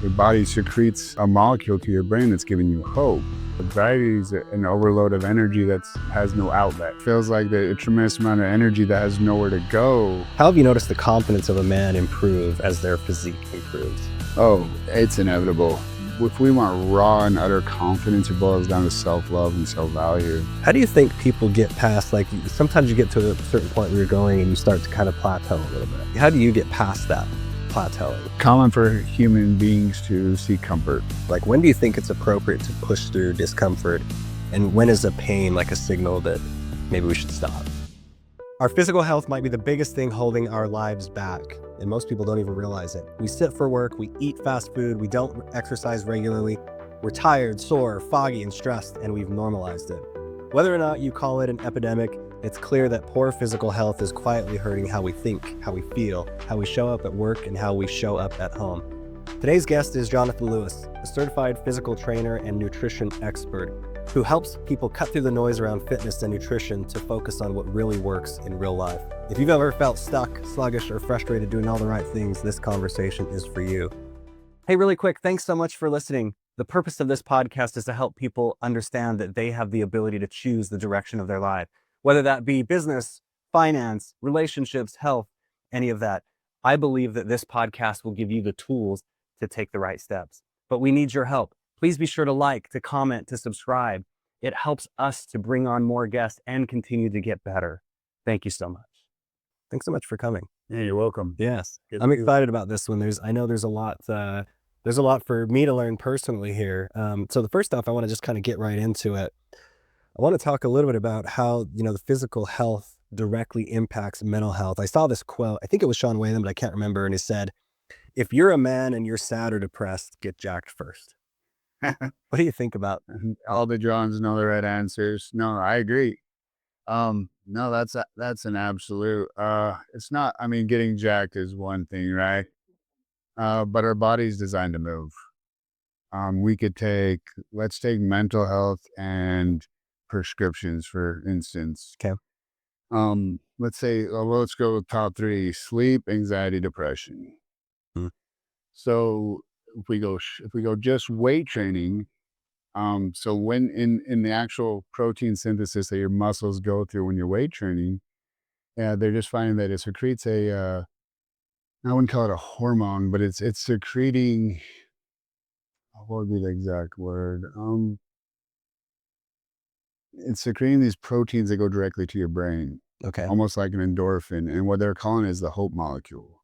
Your body secretes a molecule to your brain that's giving you hope. Anxiety is an overload of energy that has no outlet. Feels like a tremendous amount of energy that has nowhere to go. How have you noticed the confidence of a man improve as their physique improves? Oh, it's inevitable. If we want raw and utter confidence, it boils down to self-love and self-value. How do you think people get past, like, sometimes you get to a certain point where you're going and you start to kind of plateau a little bit. How do you get past that plateauing? Common for human beings to seek comfort. Like, when do you think it's appropriate to push through discomfort? And when is a pain like a signal that maybe we should stop? Our physical health might be the biggest thing holding our lives back, and most people don't even realize it. We sit for work, we eat fast food, we don't exercise regularly, we're tired, sore, foggy, and stressed, and we've normalized it. Whether or not you call it an epidemic, it's clear that poor physical health is quietly hurting how we think, how we feel, how we show up at work, and how we show up at home. Today's guest is Jonathan Lewis, a certified physical trainer and nutrition expert who helps people cut through the noise around fitness and nutrition to focus on what really works in real life. If you've ever felt stuck, sluggish, or frustrated doing all the right things, this conversation is for you. Hey, really quick, thanks so much for listening. The purpose of this podcast is to help people understand that they have the ability to choose the direction of their life, whether that be business, finance, relationships, health, any of that. I believe that this podcast will give you the tools to take the right steps, but we need your help. Please be sure to like, to comment, to subscribe. It helps us to bring on more guests and continue to get better. Thank you so much. Thanks so much for coming. Yeah, you're welcome. Yes, I'm excited about this one. I know there's a lot for me to learn personally here. So the first off, I want to just kind of get right into it. I want to talk a little bit about how, the physical health directly impacts mental health. I saw this quote, I think it was Sean Whalen, but I can't remember. And he said, if you're a man and you're sad or depressed, get jacked first. What do you think about? All the Johns know the right answers. No, I agree. No, that's an absolute. It's not. I mean, getting jacked is one thing, right? But our body's designed to move. Let's take mental health and prescriptions, for instance. Okay. Let's go with top three: sleep, anxiety, depression. Hmm. So if we go just weight training, so when in the actual protein synthesis that your muscles go through when you're weight training, they're just finding that it secretes I wouldn't call it a hormone, but it's secreting. What would be the exact word? It's secreting these proteins that go directly to your brain, Okay. almost like an endorphin, and what they're calling is the hope molecule.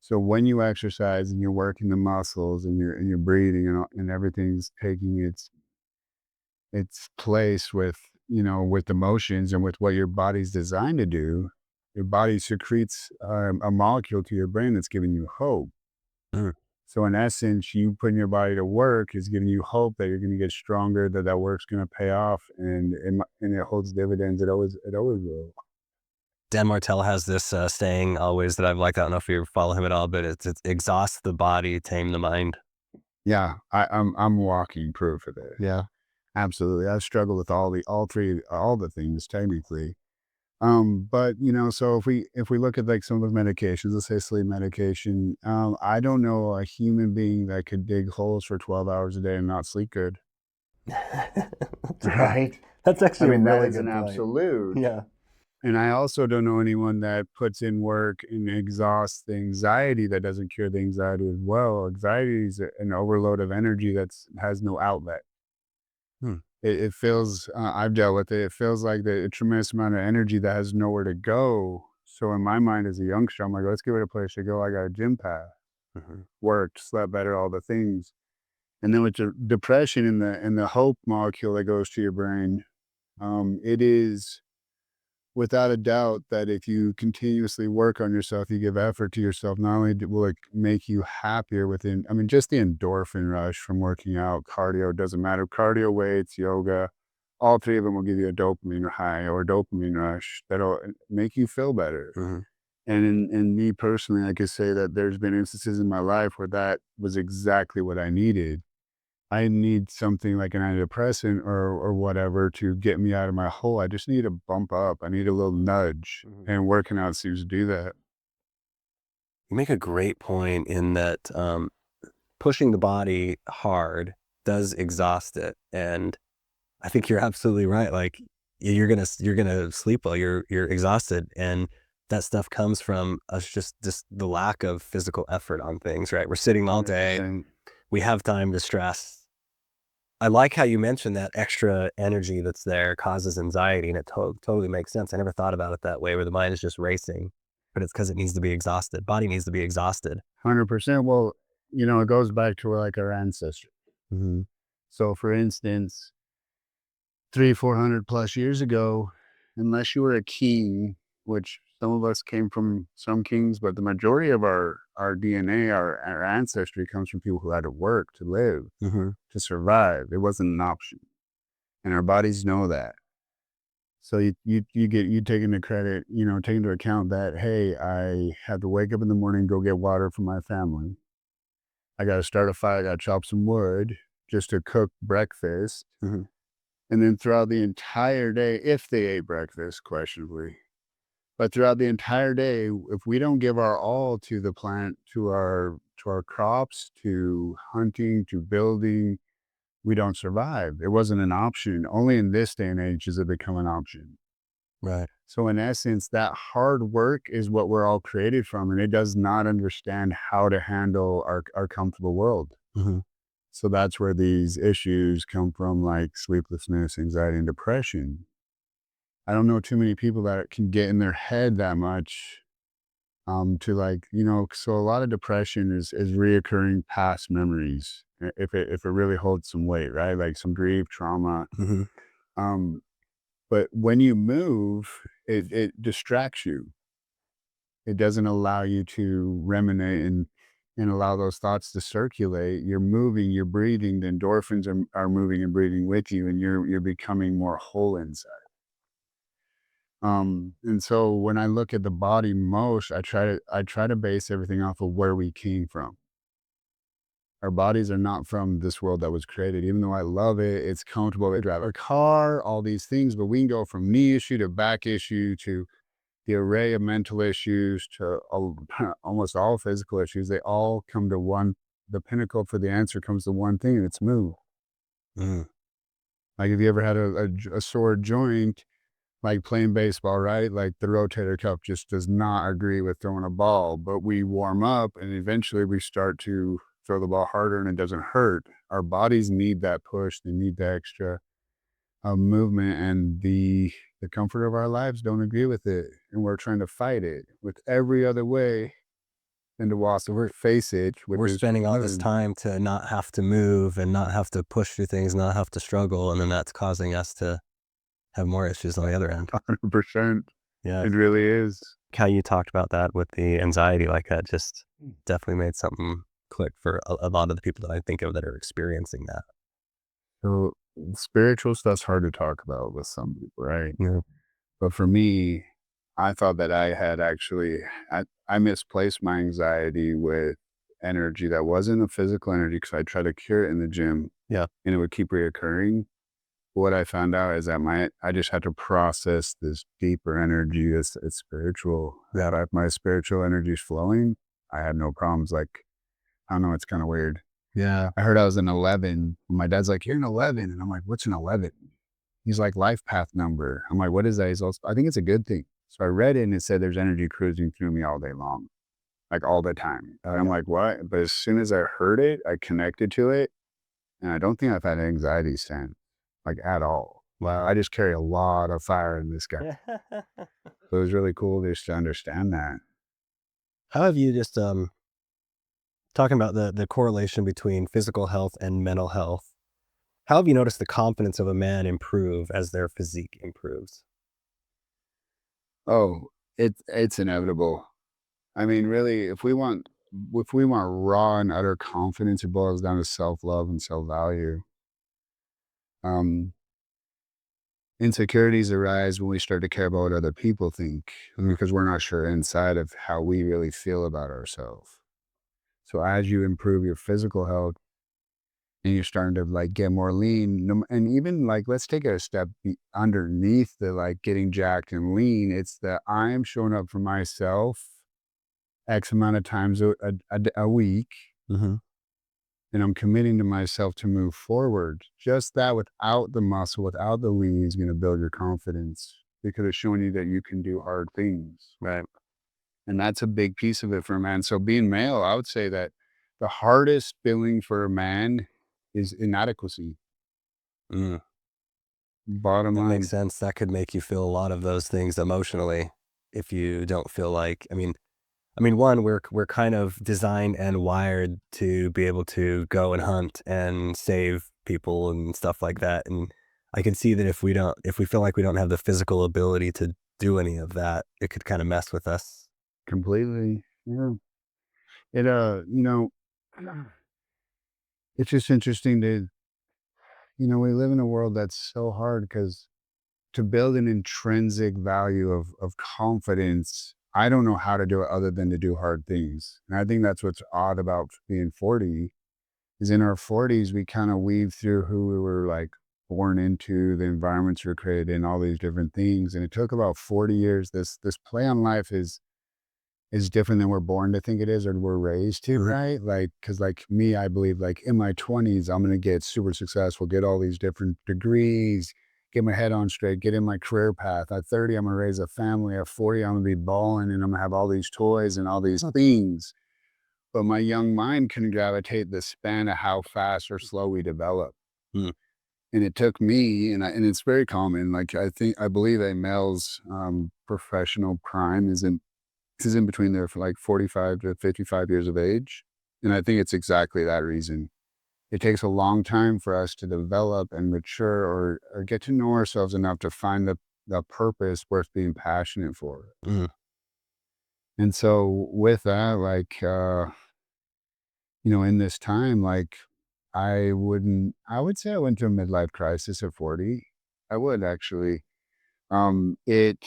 So when you exercise and you're working the muscles and you're breathing and everything's taking its place with with emotions and with what your body's designed to do, your body secretes a molecule to your brain that's giving you hope. Mm. So in essence, you putting your body to work is giving you hope that you're going to get stronger, that work's going to pay off, and it holds dividends. It always will. Dan Martell has this saying always that I've liked. I don't know if you follow him at all, but it's exhaust the body, tame the mind. Yeah, I'm walking proof of it. Yeah. Absolutely. I've struggled with all the things technically. But so if we look at like some of the medications, let's say sleep medication, I don't know a human being that could dig holes for 12 hours a day and not sleep good. Right? That's actually a really that is good an point. absolute. Yeah. And I also don't know anyone that puts in work and exhausts the anxiety that doesn't cure the anxiety as well. Anxiety is an overload of energy that has no outlet. It feels, I've dealt with it. It feels like a tremendous amount of energy that has nowhere to go. So in my mind as a youngster, I'm like, let's give it a place to go. I got a gym pass, worked, slept better, all the things. And then with the depression and the hope molecule that goes to your brain, it is without a doubt that if you continuously work on yourself, you give effort to yourself, not only will it make you happier just the endorphin rush from working out, cardio, doesn't matter, cardio, weights, yoga, all three of them will give you a dopamine high or dopamine rush that'll make you feel better. Mm-hmm. And in me personally, I could say that there's been instances in my life where that was exactly what I needed. I need something like an antidepressant or whatever to get me out of my hole. I just need a bump up. I need a little nudge, and working out seems to do that. You make a great point in that pushing the body hard does exhaust it. And I think you're absolutely right. Like you're gonna sleep well. You're exhausted, and that stuff comes from us just the lack of physical effort on things. Right? We're sitting all day. 100%. We have time to stress. I like how you mentioned that extra energy that's there causes anxiety, and it totally makes sense. I never thought about it that way, where the mind is just racing, but it's because it needs to be exhausted. Body needs to be exhausted. 100%. Well, it goes back to like our ancestors. Mm-hmm. So for instance, 400 plus years ago, unless you were a king, which some of us came from some kings, but the majority of our DNA, our ancestry comes from people who had to work to live, Mm-hmm. to survive. It wasn't an option. And our bodies know that. So you take into credit, take into account that, hey, I have to wake up in the morning, go get water for my family. I got to start a fire, I got to chop some wood just to cook breakfast. Mm-hmm. And then throughout the entire day, if they ate breakfast, questionably, but throughout the entire day, if we don't give our all to the plant, to our crops, to hunting, to building, we don't survive. It wasn't an option. Only in this day and age does it become an option. Right. So in essence, that hard work is what we're all created from, and it does not understand how to handle our comfortable world. Mm-hmm. So that's where these issues come from, like sleeplessness, anxiety, and depression. I don't know too many people that can get in their head that much, to like, so a lot of depression is reoccurring past memories. If it really holds some weight, right? Like some grief, trauma. Mm-hmm. Um, but when you move, it distracts you. It doesn't allow you to ruminate and allow those thoughts to circulate. You're moving, you're breathing, the endorphins are moving and breathing with you, and you're becoming more whole inside. And so when I look at the body most, I try to base everything off of where we came from. Our bodies are not from this world that was created. Even though I love it, it's comfortable. We drive a car, all these things, but we can go from knee issue to back issue to the array of mental issues to almost all physical issues. They all come to one. The pinnacle for the answer comes to one thing, and it's move. Mm-hmm. Like if you ever had a sore joint, like playing baseball, right? Like the rotator cuff just does not agree with throwing a ball, but we warm up and eventually we start to throw the ball harder and it doesn't hurt. Our bodies need that push. They need the extra movement, and the comfort of our lives don't agree with it. And we're trying to fight it with every other way than to walk or face it, which We're is spending all this moving. time to not have to move and not have to push through things, not have to struggle, and then that's causing us to have more issues on the other end. 100%. Yeah. It really is. How you talked about that with the anxiety, like that just definitely made something click for a lot of the people that I think of that are experiencing that. So spiritual stuff's hard to talk about with some people, right? Yeah. But for me, I thought that I had actually, I misplaced my anxiety with energy that wasn't a physical energy because I tried to cure it in the gym. Yeah. And it would keep reoccurring. What I found out is that I just had to process this deeper energy. It's spiritual. That if my spiritual energy is flowing, I had no problems. Like, I don't know, it's kind of weird. Yeah. I heard I was an 11. My dad's like, "You're an 11." And I'm like, "What's an 11?" He's like, "Life path number." I'm like, "What is that?" He's also, I think it's a good thing. So I read it and it said there's energy cruising through me all day long, like all the time. Oh, And I'm yeah. like, "What?" But as soon as I heard it, I connected to it. And I don't think I've had anxiety since, like at all. Wow. I just carry a lot of fire in this guy. So it was really cool just to understand that. How have you just talking about the correlation between physical health and mental health? How have you noticed the confidence of a man improve as their physique improves? Oh, it's inevitable. I mean, really, if we want raw and utter confidence, it boils down to self-love and self-value. Um, Insecurities arise when we start to care about what other people think because we're not sure inside of how we really feel about ourselves. So as you improve your physical health and you're starting to like get more lean, and even like let's take it a step underneath the like getting jacked and lean, it's that I'm showing up for myself X amount of times a week, Mm-hmm. and I'm committing to myself to move forward. Just that without the muscle, without the lean is going to build your confidence because it's showing you that you can do hard things. Right. And that's a big piece of it for a man. So being male, I would say that the hardest feeling for a man is inadequacy. Mm, Bottom that makes line, sense. That could make you feel a lot of those things emotionally if you don't feel like, one, we're kind of designed and wired to be able to go and hunt and save people and stuff like that. And I can see that if we feel like we don't have the physical ability to do any of that, it could kind of mess with us. completely. Yeah. It, it's just interesting to, we live in a world that's so hard because to build an intrinsic value of confidence, I don't know how to do it other than to do hard things. And I think that's what's odd about being 40 is in our 40s, we kind of weave through who we were like born into, the environments we were created in, all these different things. And it took about 40 years. This play on life is different than we're born to think it is or we're raised to, Mhm. right? Like, cause like me, I believe like in my 20s, I'm gonna get super successful, get all these different degrees, get my head on straight, get in my career path. At 30, I'm gonna raise a family. At 40, I'm gonna be balling and I'm gonna have all these toys and all these things. But my young mind can gravitate the span of how fast or slow we develop. Mm. And it took me, and it's very common. Like I believe a male's professional prime is in between there for like 45 to 55 years of age. And I think it's exactly that reason. It takes a long time for us to develop and mature or get to know ourselves enough to find the purpose worth being passionate for. Mm. And so with that, like, in this time, like I would say I went through a midlife crisis at 40. I would actually. It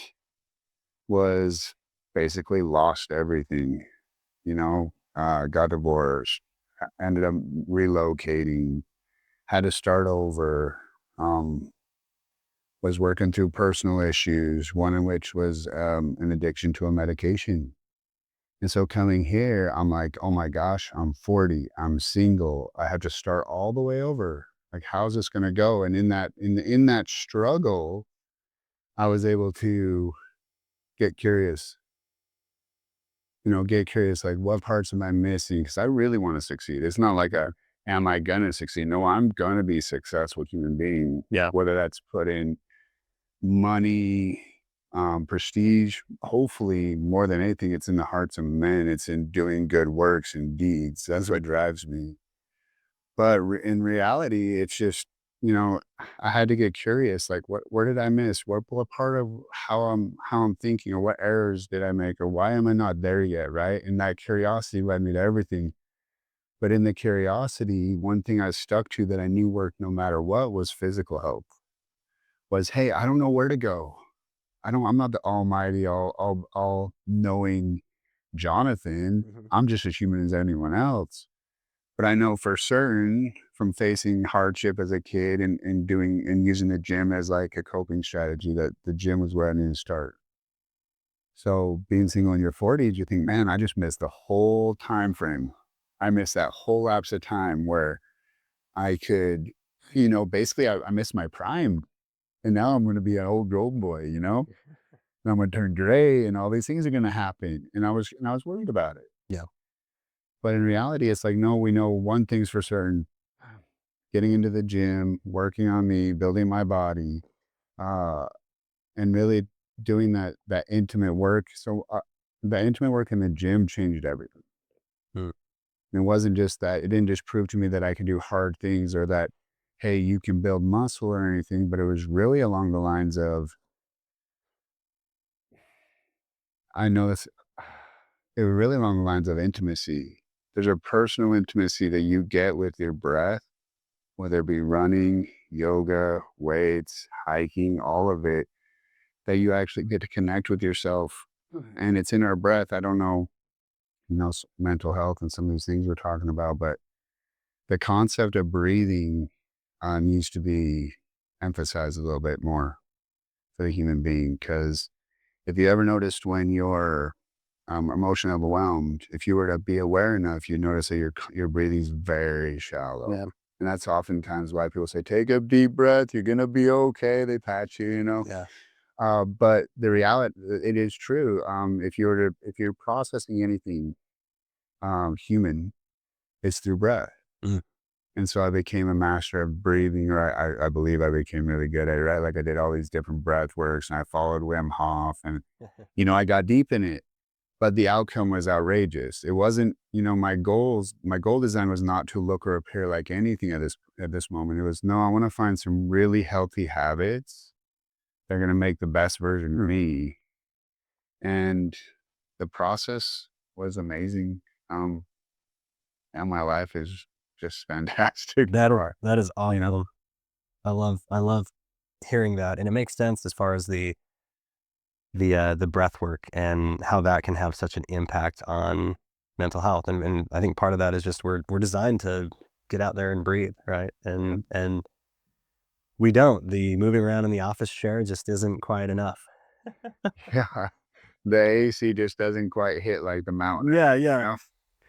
was basically lost everything, got divorced, ended up relocating, had to start over, um, was working through personal issues, one in which was an addiction to a medication. And so coming here, I'm like, oh my gosh, I'm 40, I'm single, I have to start all the way over. Like, how's this gonna go? And in that struggle, I was able to get curious, like what parts am I missing? Because I really want to succeed. It's not like a am I gonna succeed? No, I'm gonna be a successful human being, Yeah. whether that's put in money, prestige, hopefully more than anything, it's in the hearts of men. It's in doing good works and deeds. That's Mhm. what drives me. But in reality, it's just, I had to get curious. Like, where did I miss? What part of how I'm thinking, or what errors did I make, or why am I not there yet? Right? And that curiosity led me to everything. But in the curiosity, one thing I stuck to that I knew worked no matter what was physical health. Was, hey, I don't know where to go. I'm not the almighty, all knowing Jonathan. Mhm. I'm just as human as anyone else. But I know for certain from facing hardship as a kid and doing and using the gym as like a coping strategy that the gym was where I needed to start. So being single in your 40s, you think, man, I just missed the whole time frame. I missed that whole lapse of time where I could, basically I missed my prime. And now I'm going to be an old boy, and I'm going to turn gray and all these things are going to happen. And I was worried about it. Yeah. But in reality, it's like, no, we know one thing's for certain: getting into the gym, working on me, building my body, uh, and really doing that intimate work. So the intimate work in the gym changed everything. Mm. And it wasn't just that; it didn't just prove to me that I can do hard things or that, hey, you can build muscle or anything. But it was really along the lines of, I know this. It was really along the lines of intimacy. There's a personal intimacy that you get with your breath, whether it be running, yoga, weights, hiking, all of it, that you actually get to connect with yourself. And it's in our breath. I don't know, mental health and some of these things we're talking about, but the concept of breathing needs to be emphasized a little bit more for the human being. Because if you ever noticed when you're emotionally overwhelmed, if you were to be aware enough, you notice that your breathing is very shallow. Yeah. And that's oftentimes why people say, take a deep breath, you're gonna be okay. They pat you, you know. Yeah. But the reality, it is true. If you're processing anything human, it's through breath. Mhm. And so I became a master of breathing, or I believe I became really good at it, right? Like I did all these different breath works and I followed Wim Hof and, I got deep in it, but the outcome was outrageous. It wasn't, my goal design was not to look or appear like anything at this moment. It was, no, I want to find some really healthy habits that are going to make the best version of me. And the process was amazing. Um, and my life is just fantastic. That is You know? awesome. I love hearing that, and it makes sense as far as the breath work and how that can have such an impact on mental health. And I think part of that is just we're designed to get out there and breathe, right? And we don't. The moving around in the office chair just isn't quite enough. Yeah. The AC just doesn't quite hit like the mountain, Yeah, you yeah, know?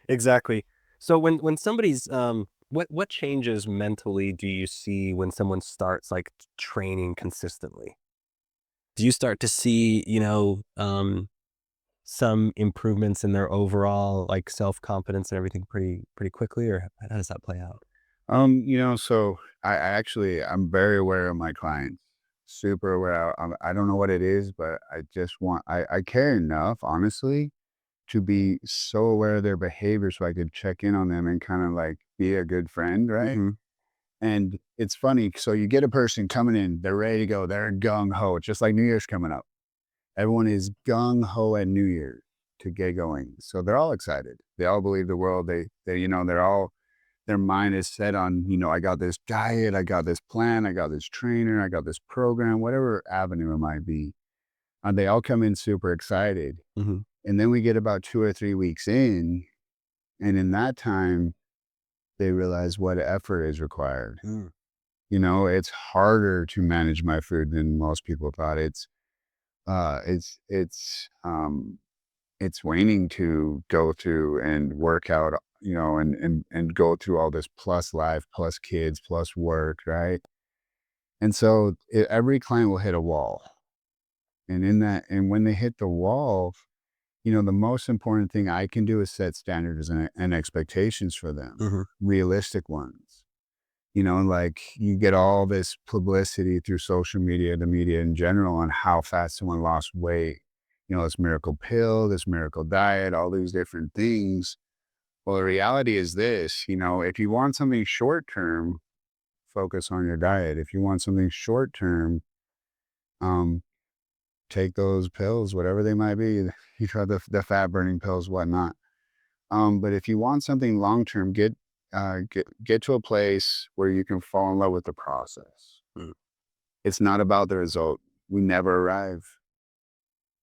exactly. So when somebody's what changes mentally do you see when someone starts like training consistently? Do you start to see, some improvements in their overall like self-confidence and everything pretty quickly, or how does that play out? So I'm very aware of my clients, super aware. I don't know what it is, but I care enough, honestly, to be so aware of their behavior so I could check in on them and kind of like be a good friend, right? Mhm. And it's funny. So you get a person coming in, they're ready to go, they're gung ho. It's just like New Year's coming up. Everyone is gung ho at New Year's to get going. So they're all excited. They all believe the world. They're all, their mind is set on, I got this diet, I got this plan, I got this trainer, I got this program, whatever avenue it might be. They all come in super excited. Mhm. And then we get about 2 or 3 weeks in, and in that time, they realize what effort is required. Mm. It's harder to manage my food than most people thought. It's waning to go through and work out, and go through all this plus life, plus kids, plus work, right? And so every client will hit a wall. And when they hit the wall, the most important thing I can do is set standards and expectations for them, Mhm. realistic ones. Like you get all this publicity through social media, the media in general, on how fast someone lost weight. This miracle pill, this miracle diet, all these different things. Well, the reality is this, if you want something short term, focus on your diet. If you want something short term, um, take those pills, whatever they might be. You try the fat burning pills, whatnot. But if you want something long term, get to a place where you can fall in love with the process. Mm. It's not about the result. We never arrive.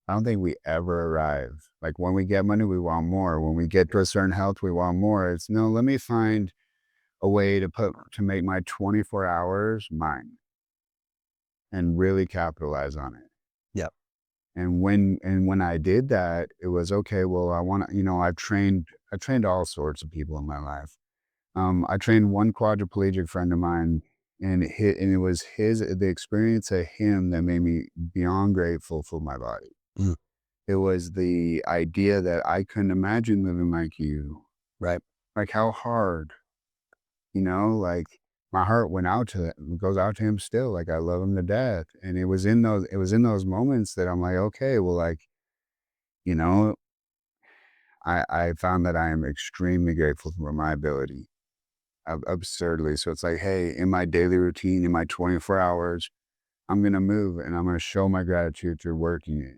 I don't think we ever arrive. Like when we get money, we want more. When we get to a certain health, we want more. It's no, let me find a way to make my 24 hours mine and really capitalize on it. Yep. And when I did that, it was okay. Well, I trained all sorts of people in my life. I trained one quadriplegic friend of mine, and it was the experience of him that made me beyond grateful for my body. Mm. It was the idea that I couldn't imagine living like you. Right. Like how hard, like my heart went out to goes out to him still. Like I love him to death. And it was in those moments that I'm like, okay, well, like, you know, I found that I am extremely grateful for my ability. Absurdly. So it's like, hey, in my daily routine, in my 24 hours, I'm going to move and I'm going to show my gratitude through working it.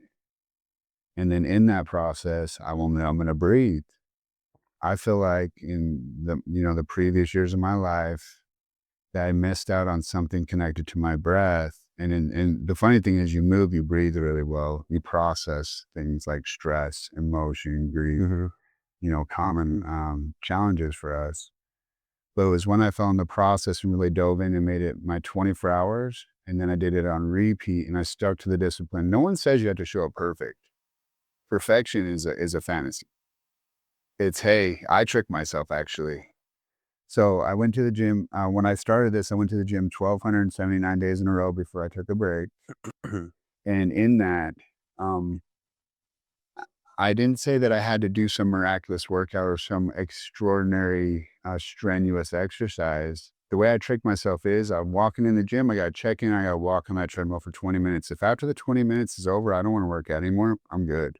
And then in that process, I'm going to breathe. I feel like in the previous years of my life that I missed out on something connected to my breath. And the funny thing is you move, you breathe really well. You process things like stress, emotion, grief, Mhm. common challenges for us. But it was when I found the process and really dove in and made it my 24 hours. And then I did it on repeat and I stuck to the discipline. No one says you have to show up perfect. perfection is a fantasy. It's, hey, I tricked myself actually. So I went to the gym. When I started this, I went to the gym 1,279 days in a row before I took a break. And in that, um, I didn't say that I had to do some miraculous workout or some extraordinary, strenuous exercise. The way I trick myself is I'm walking in the gym, I got to check in, I got to walk on that treadmill for 20 minutes. If after the 20 minutes is over, I don't want to work out anymore, I'm good.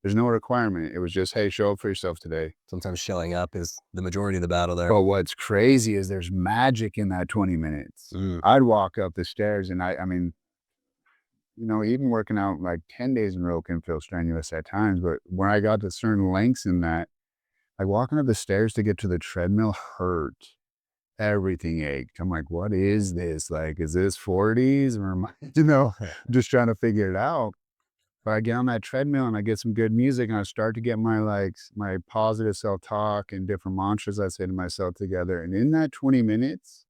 There's no requirement. It was just, hey, show up for yourself today. Sometimes showing up is the majority of the battle there. But what's crazy is there's magic in that 20 minutes. I'd walk up the stairs and I mean, even working out like 10 days in a row can feel strenuous at times. But when I got to certain lengths in that, like walking up the stairs to get to the treadmill hurt. Everything ached. I'm like, what is this? Like, is this 40s? Or am I, just trying to figure it out. But I get on that treadmill and I get some good music and I start to get my positive self-talk and different mantras I say to myself together. And in that 20 minutes,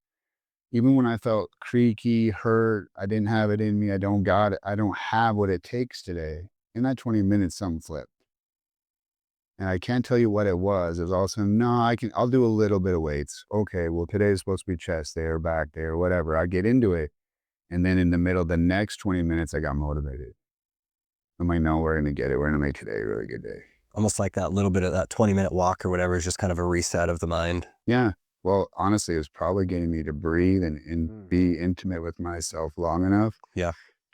even when I felt creaky, hurt, I didn't have it in me, I don't got it, I don't have what it takes today. In that 20 minutes, something flipped. And I can't tell you what it was. It was also, no, I'll do a little bit of weights. Okay, well, today is supposed to be chest day or back day or whatever. I get into it. And then in the middle of the next 20 minutes, I got motivated. I'm like, no, we're going to get it. We're going to make today a really good day. Almost like that little bit of that 20-minute walk or whatever is just kind of a reset of the mind. Yeah. Well, honestly, it was probably getting me to breathe and be intimate with myself long enough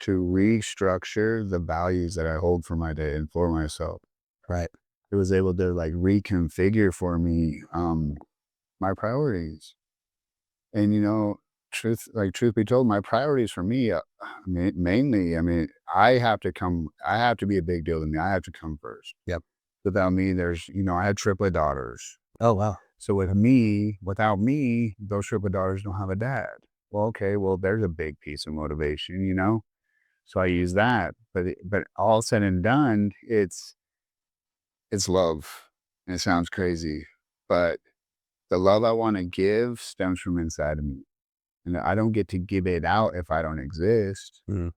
to restructure the values that I hold for my day and for myself. Right. It was able to like reconfigure for me my priorities. And truth be told, my priorities for me mainly, I have to be a big deal to me. I have to come first. Yep. Without me, I had triplet daughters. Oh, wow. So without me, those triplet daughters don't have a dad. Well, okay, well, there's a big piece of motivation. So I use that, but all said and done, it's love. And it sounds crazy, but the love I want to give stems from inside of me. And I don't get to give it out if I don't exist. And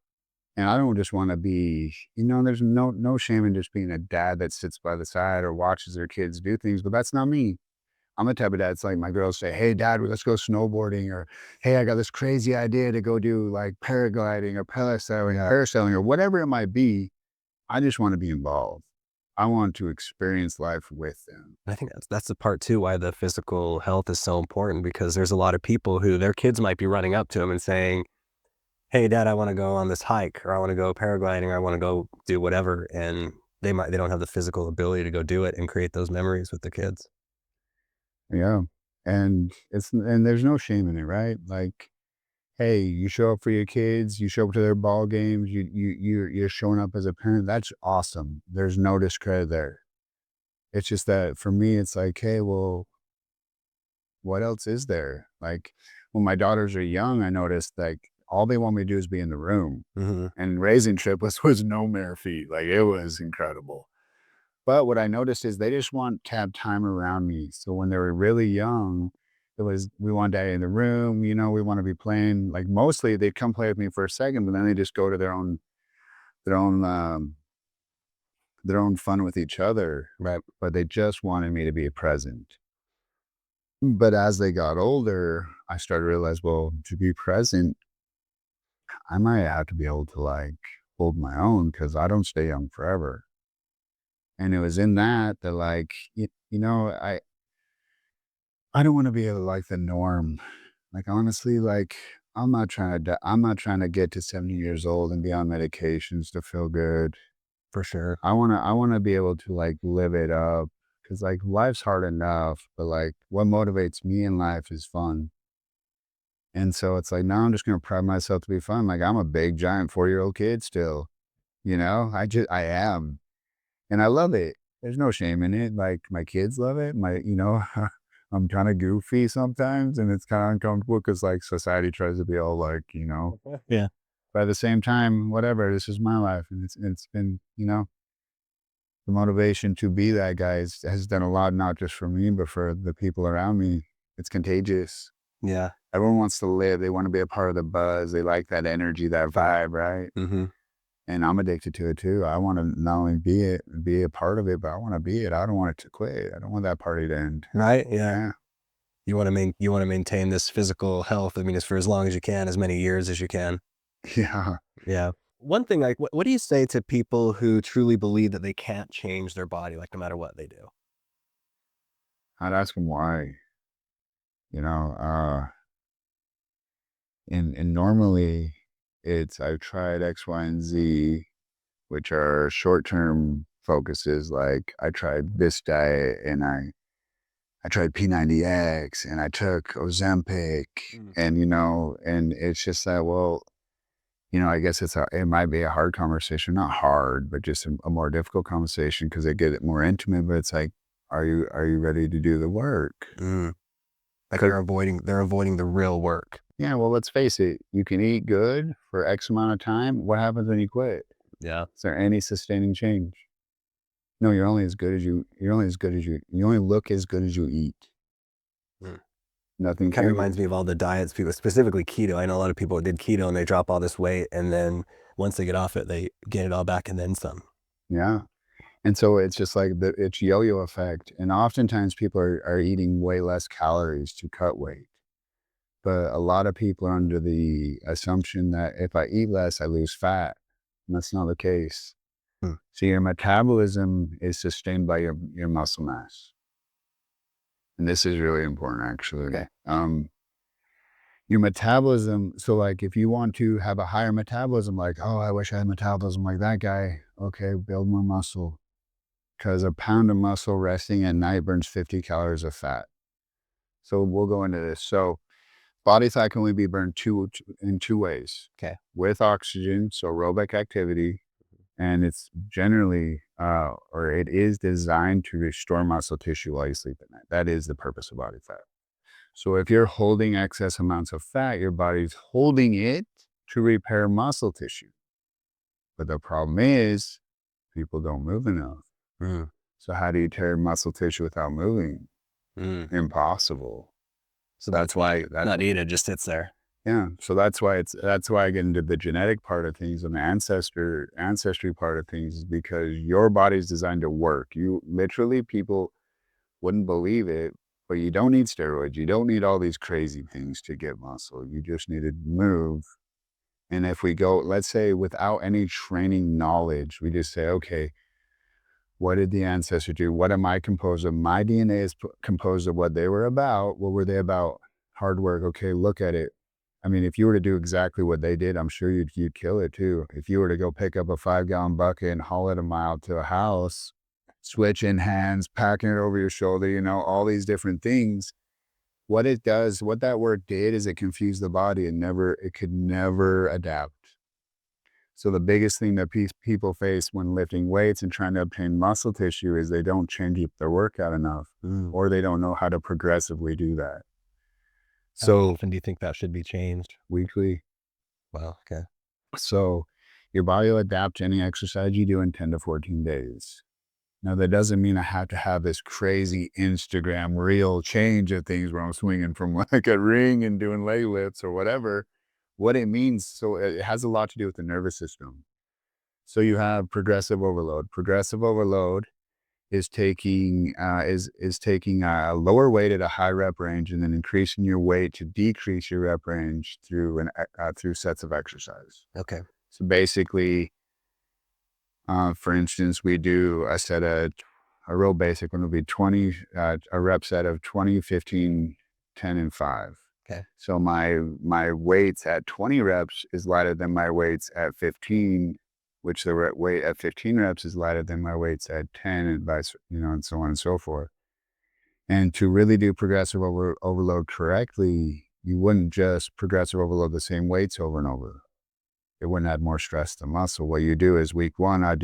I don't just want to be, there's no shame in just being a dad that sits by the side or watches their kids do things, but that's not me. I'm the type of dad, it's like my girls say, hey, dad, let's go snowboarding, or hey, I got this crazy idea to go do like paragliding or parasailing or whatever it might be. I just want to be involved. I want to experience life with them. I think that's the part too why the physical health is so important, because there's a lot of people who their kids might be running up to them and saying, hey, dad, I want to go on this hike, or I want to go paragliding, or I want to go do whatever. And they don't have the physical ability to go do it and create those memories with the kids. Yeah. And there's no shame in it, right? Like, hey, you show up for your kids, you show up to their ball games, you're showing up as a parent. That's awesome. There's no discredit there. It's just that for me, it's like, hey, well, what else is there? Like when my daughters are young, I noticed like all they want me to do is be in the room. And raising triplets was no mere feat. Like it was incredible. But what I noticed is they just want to have time around me. So when they were really young, we want daddy in the room, we want to be playing. Like mostly they'd come play with me for a second, but then they just go to their own fun with each other. Right. But they just wanted me to be present. But as they got older, I started to realize, well, to be present, I might have to be able to like hold my own because I don't stay young forever. And it was in that like, I don't want to be like the norm. Like, honestly, like I'm not trying to get to 70 years old and be on medications to feel good. For sure. I want to be able to like live it up because like life's hard enough, but like what motivates me in life is fun. And so it's like, now I'm just going to pride myself to be fun. Like I'm a big giant 4-year-old kid still, I am. And I love it. There's no shame in it. Like my kids love it. I'm kind of goofy sometimes and it's kind of uncomfortable because like society tries to be all like, Yeah. But at the same time, whatever, this is my life. And it's been, the motivation to be that guy has done a lot, not just for me, but for the people around me. It's contagious. Yeah. Everyone wants to live. They want to be a part of the buzz. They like that energy, that vibe, right? And I'm addicted to it too. I want to not only be a part of it, but I want to be it. I don't want it to quit. I don't want that party to end. Right? Yeah. Yeah. You want to maintain this physical health. I mean, it's for as long as you can, as many years as you can. Yeah. Yeah. One thing, like, what do you say to people who truly believe that they can't change their body, like no matter what they do? I'd ask them why, you know, and normally it's, I've tried X, Y, and Z, which are short-term focuses. Like I tried this diet and I tried P90X and I took Ozempic and, and it's just that, well, I guess it might be a hard conversation, not hard, but just a more difficult conversation because they get it more intimate, but it's like, are you ready to do the work? Like they're avoiding the real work. Yeah, well, let's face it. You can eat good for X amount of time. What happens when you quit? Yeah. Is there any sustaining change? No, you're only as good as you only look as good as you eat. Nothing. Kind of reminds me of all the diets, people, specifically keto. I know a lot of people did keto and they drop all this weight, and then once they get off it, they gain it all back and then some. Yeah. And so it's just like it's yo-yo effect. And oftentimes people are eating way less calories to cut weight. But a lot of people are under the assumption that if I eat less, I lose fat. And that's not the case. So your metabolism is sustained by your muscle mass. And this is really important, actually. Okay. Your metabolism. So like if you want to have a higher metabolism, like, oh, I wish I had metabolism like that guy. Okay, build more muscle. Because a pound of muscle resting at night burns 50 calories of fat. So we'll go into this. So body fat can only be burned in two ways. Okay. With oxygen, so aerobic activity, and it's generally, or it is designed to restore muscle tissue while you sleep at night. That is the purpose of body fat. So if you're holding excess amounts of fat, your body's holding it to repair muscle tissue. But the problem is people don't move enough. So how do you tear muscle tissue without moving? Impossible. So that's why not needed, just sits there. Yeah. So that's why I get into the genetic part of things and the ancestry part of things, is because your body's designed to work. You literally, people wouldn't believe it, but you don't need steroids. You don't need all these crazy things to get muscle. You just need to move. And if we go, let's say without any training knowledge, we just say, okay, what did the ancestor do? What am I composed of? My DNA is composed of what they were about. What were they about? Hard work. Okay, look at it. I mean, if you were to do exactly what they did, I'm sure you'd kill it too. If you were to go pick up a 5-gallon bucket and haul it a mile to a house, switching hands, packing it over your shoulder, all these different things. What that work did is it confused the body and it could never adapt. So the biggest thing that people face when lifting weights and trying to obtain muscle tissue is they don't change up their workout enough, or they don't know how to progressively do that. So how often do you think that should be changed? Weekly. Wow. Okay. So your body will adapt to any exercise you do in 10 to 14 days. Now, that doesn't mean I have to have this crazy Instagram reel change of things where I'm swinging from like a ring and doing leg lifts or whatever. What it means, so it has a lot to do with the nervous system. So you have progressive overload. Progressive overload is taking a lower weight at a high rep range and then increasing your weight to decrease your rep range through sets of exercise. Okay. So basically, for instance, we do a real basic one would be 20, a rep set of 20, 15, 10, and 5. Okay. So my weights at 20 reps is lighter than my weights at 15, which the weight at 15 reps is lighter than my weights at 10, and and so on and so forth. And to really do progressive overload correctly, you wouldn't just progressive overload the same weights over and over. It wouldn't add more stress to muscle. What you do is week 1, I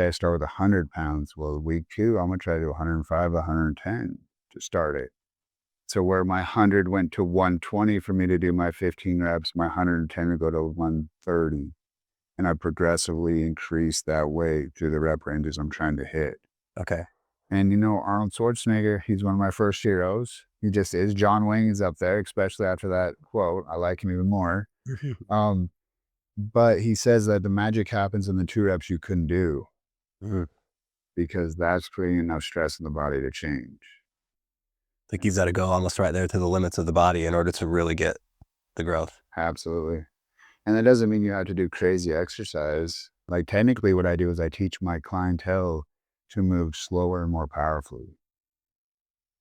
start with 100 pounds. Well, week 2, I'm going to try to do 105, 110 to start it. So where my 100 went to 120 for me to do my 15 reps, my 110 would go to 130. And I progressively increase that weight through the rep ranges I'm trying to hit. Okay. And Arnold Schwarzenegger, he's one of my first heroes. He just is. John Wayne is up there, especially after that quote. I like him even more. But he says that the magic happens in the 2 reps you couldn't do Mhm. because that's putting enough stress in the body to change. Like you've got to go almost right there to the limits of the body in order to really get the growth. Absolutely. And that doesn't mean you have to do crazy exercise. Like technically what I do is I teach my clientele to move slower and more powerfully.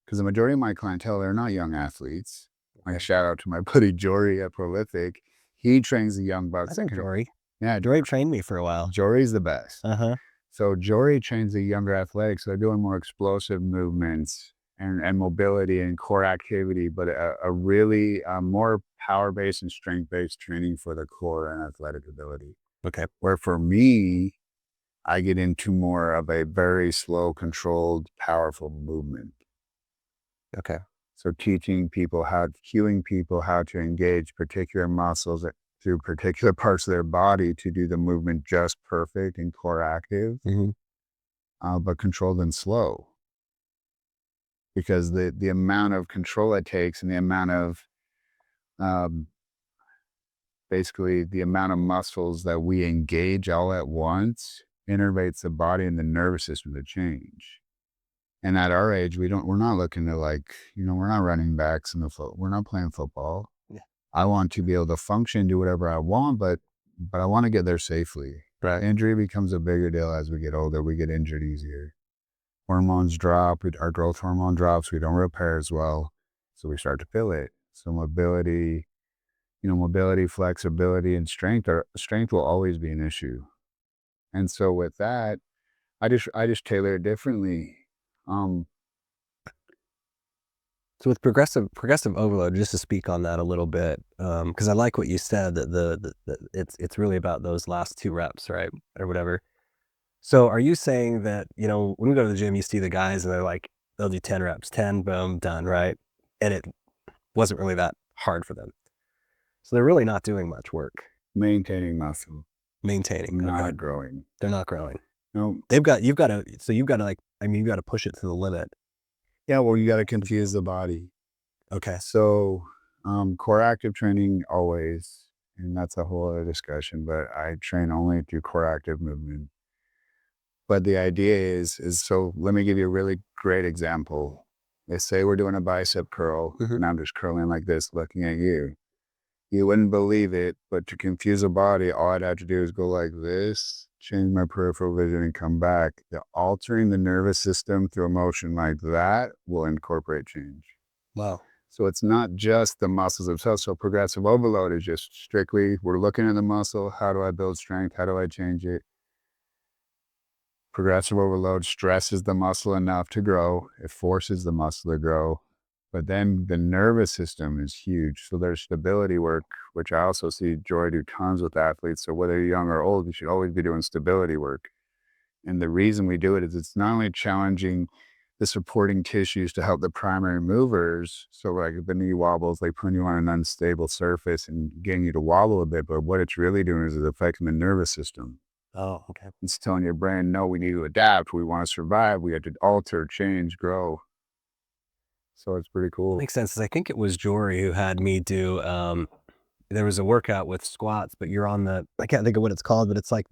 Because the majority of my clientele, they're not young athletes. Like Okay. shout out to my buddy Jory at Prolific. He trains the young I bucks. think Jory. Yeah, Jory trained me for a while. Jory's the best. Uh-huh. So Jory trains the younger athletics. So they're doing more explosive movements and mobility and core activity, but a really more power-based and strength-based training for the core and athletic ability. Okay. Where for me, I get into more of a very slow, controlled, powerful movement. Okay. So teaching people cueing people how to engage particular muscles through particular parts of their body to do the movement just perfect and core active, Hmm. but controlled and slow. Because the amount of control it takes and the amount of um, basically the amount of muscles that we engage all at once innervates the body and the nervous system to change. And at our age, we're not looking to we're not running backs in we're not playing football. Yeah. I want to be able to function, do whatever I want, but I want to get there safely. Right. Injury becomes a bigger deal as we get older. We get injured easier. Hormones drop, our growth hormone drops, we don't repair as well. So we start to feel it. So mobility, flexibility, and strength will always be an issue. And so with that, I just tailor it differently. Um, So with progressive overload, just to speak on that a little bit, because I like what you said that it's really about those last 2 reps, right, or whatever. So are you saying that when we go to the gym, you see the guys and they're like they'll do 10 reps, 10, boom, done, right, and it wasn't really that hard for them, so they're really not doing much work Maintaining muscle, maintaining. Okay, not growing. they're not growing. No, You've got to like you've got to push it to the limit. yeah, well, you got to confuse the body. Okay. So, core active training always, and that's a whole other discussion, but I train only through core active movement. But the idea is so let me give you a really great example. Let's say we're doing a bicep curl Hmm. and I'm just curling like this, looking at you. You wouldn't believe it, but to confuse a body, all I'd have to do is go like this, change my peripheral vision and come back. Altering the nervous system through a motion like that will incorporate change. Wow. So it's not just the muscles themselves. So progressive overload is just strictly, we're looking at the muscle. How do I build strength? How do I change it? Progressive overload stresses the muscle enough to grow. It forces the muscle to grow. But then the nervous system is huge. So there's stability work, which I also see Jory do tons with athletes. So whether you're young or old, you should always be doing stability work. And the reason we do it is it's not only challenging the supporting tissues to help the primary movers. So like if the knee wobbles, like putting you on an unstable surface and getting you to wobble a bit. But what it's really doing is it's affecting the nervous system. Oh, okay. It's telling your brain, no, we need to adapt. We want to survive. We have to alter, change, grow. So it's pretty That cool. makes sense. 'Cause I think it was Jory who had me do, there was a workout with squats, but you're on I can't think of what it's called, but it's like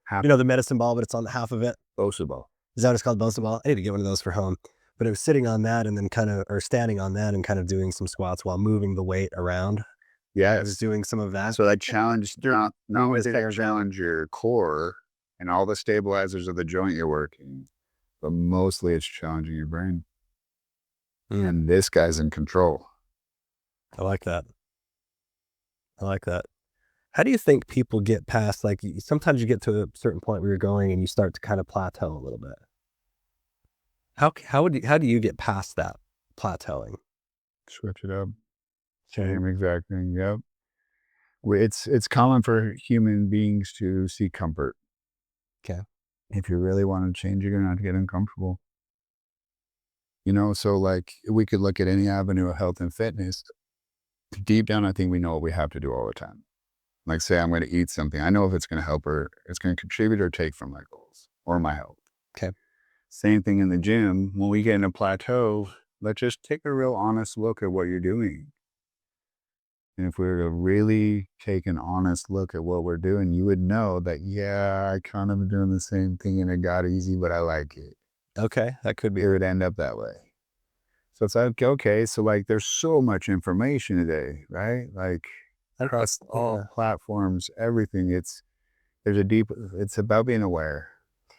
Half the medicine ball, but it's on the half of it. possible. Is that what it's called? Bosa ball? I need to get one of those for home. But it was sitting on that and then or standing on that and kind of doing some squats while moving the weight around. I was Yes. doing some of that. So that challenge, not only Movement did it fingers down. challenge your core and all the stabilizers of the joint you're working, but mostly it's challenging your brain. Mm, And this guy's in control. I like that. I like that. How do you think people get past, like, sometimes you get to a certain point where you're going and you start to kind of plateau a little bit? How do you get past that plateauing? Switch it up. Right. Same exact thing. Yep. It's common for human beings to seek comfort. Okay. If you really want to change, you're gonna have to get uncomfortable. So like we could look at any avenue of health and fitness. Deep down, I think we know what we have to do all the time. Like say I'm going to eat something. I know if it's going to help or it's going to contribute or take from my goals or my health. Okay. Same thing in the gym. When we get in a plateau, let's just take a real honest look at what you're doing. And if we were to really take an honest look at what we're doing, you would know that, yeah, I kind of am doing the same thing and it got easy, but I like it. Okay, that could be. It would end up that way. So it's like, okay, so like there's so much information today, right? Like across all platforms, everything. It's about being aware.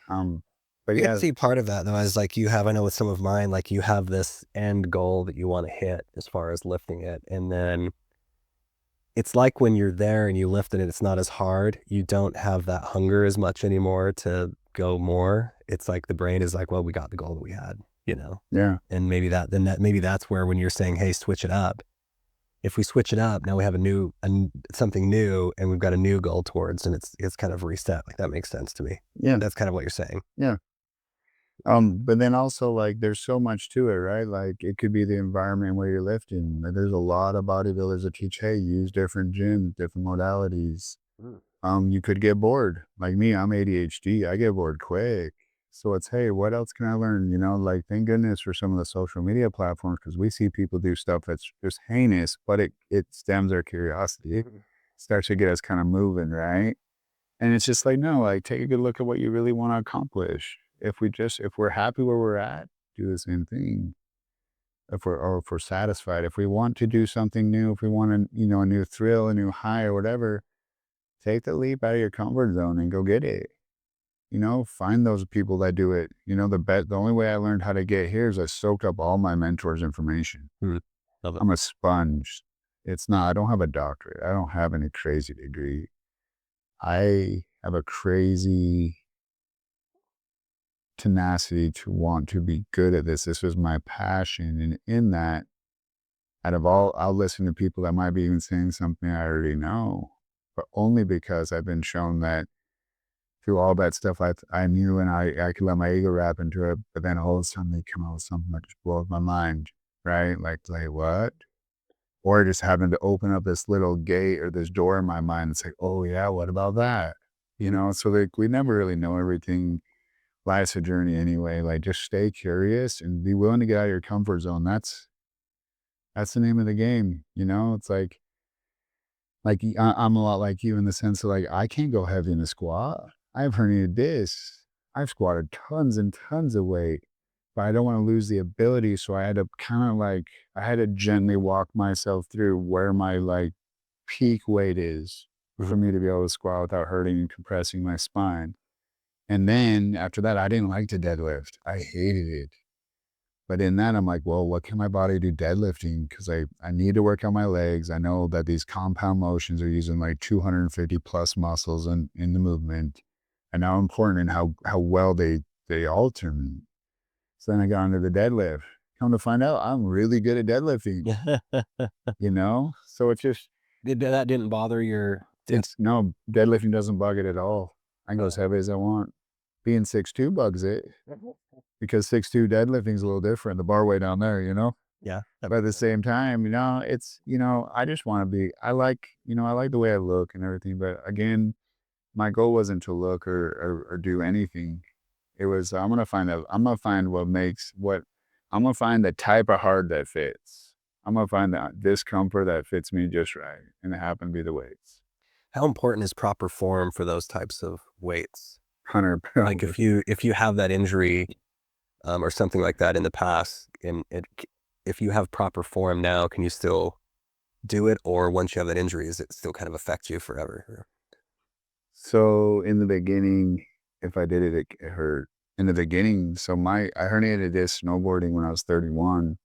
But I could yeah, see part of that though as like you have, I know with some of mine, like you have this end goal that you want to hit as far as lifting it. And then it's like when you're there and you lift it and it's not as hard, you don't have that hunger as much anymore to go more. It's like the brain is like, well, we got the goal that we had, you know? yeah, And maybe that's where when you're saying, hey, switch it up. If we switch it up, now we have something new and we've got a new goal towards, and it's kind of reset. Like that makes sense to me. yeah, That's kind of what you're saying. yeah. But then also like there's so much to it, right? Like it could be the environment where you're lifting. Like, there's a lot of bodybuilders that teach, hey, use different gyms, different modalities. Mm. You could get bored. Like me, I'm ADHD. I get bored quick. So it's, hey, what else can I learn? Like thank goodness for some of the social media platforms because we see people do stuff that's just heinous, but it stems our curiosity. It starts to get us kind of moving, right? And it's just like, no, like take a good look at what you really want to accomplish. If we're happy where we're at, do the same thing. If we're satisfied, if we want to do something new, if we want a new thrill, a new high or whatever, take the leap out of your comfort zone and go get it. Find those people that do it. The only way I learned how to get here is I soaked up all my mentors' information. Mm. Love it. I'm a sponge. I don't have a doctorate. I don't have any crazy degree. I have a crazy tenacity to want to be good at this. This was my passion. And in that, I'll listen to people that might be even saying something I already know, but only because I've been shown that through all that stuff I knew and I could let my ego wrap into it, but then all of a sudden they come out with something that just blows my mind, right? Like what? Or just having to open up this little gate or this door in my mind. It's like, oh yeah, what about that? So like we never really know everything. Life's a journey anyway. Like just stay curious and be willing to get out of your comfort zone. That's the name of the game. It's I'm a lot like you in the sense of like I can't go heavy in a squat. I have herniated discs. I've squatted tons and tons of weight, but I don't want to lose the ability. So I had to I had to gently walk myself through where my like peak weight is for me to be able to squat without hurting and compressing my spine. And then after that, I didn't like to deadlift. I hated it. But in that, I'm like, well, what can my body do deadlifting? Because I need to work on my legs. I know that these compound motions are using like 250 plus muscles in the movement. And how important and how well they alter me. So then I got into the deadlift. Come to find out, I'm really good at deadlifting, So it's just, That didn't bother no, deadlifting doesn't bug it at all. I can go as heavy as I want. Being 6'2" bugs it. Because 6'2" deadlifting is a little different. The bar way down there, Yeah. But at the same time, I just want to I like the way I look and everything. But again, my goal wasn't to look or do anything. It was, I'm going to find I'm going to find the type of hard that fits. I'm going to find the discomfort that fits me just right. And it happened to be the weights. How important is proper form for those types of weights? 100 Like if you have that injury or something like that in the past, and if you have proper form now, can you still do it? Or once you have that injury, does it still kind of affect you forever? So in the beginning, if I did it, it hurt. In the beginning, I herniated disc snowboarding when I was 31.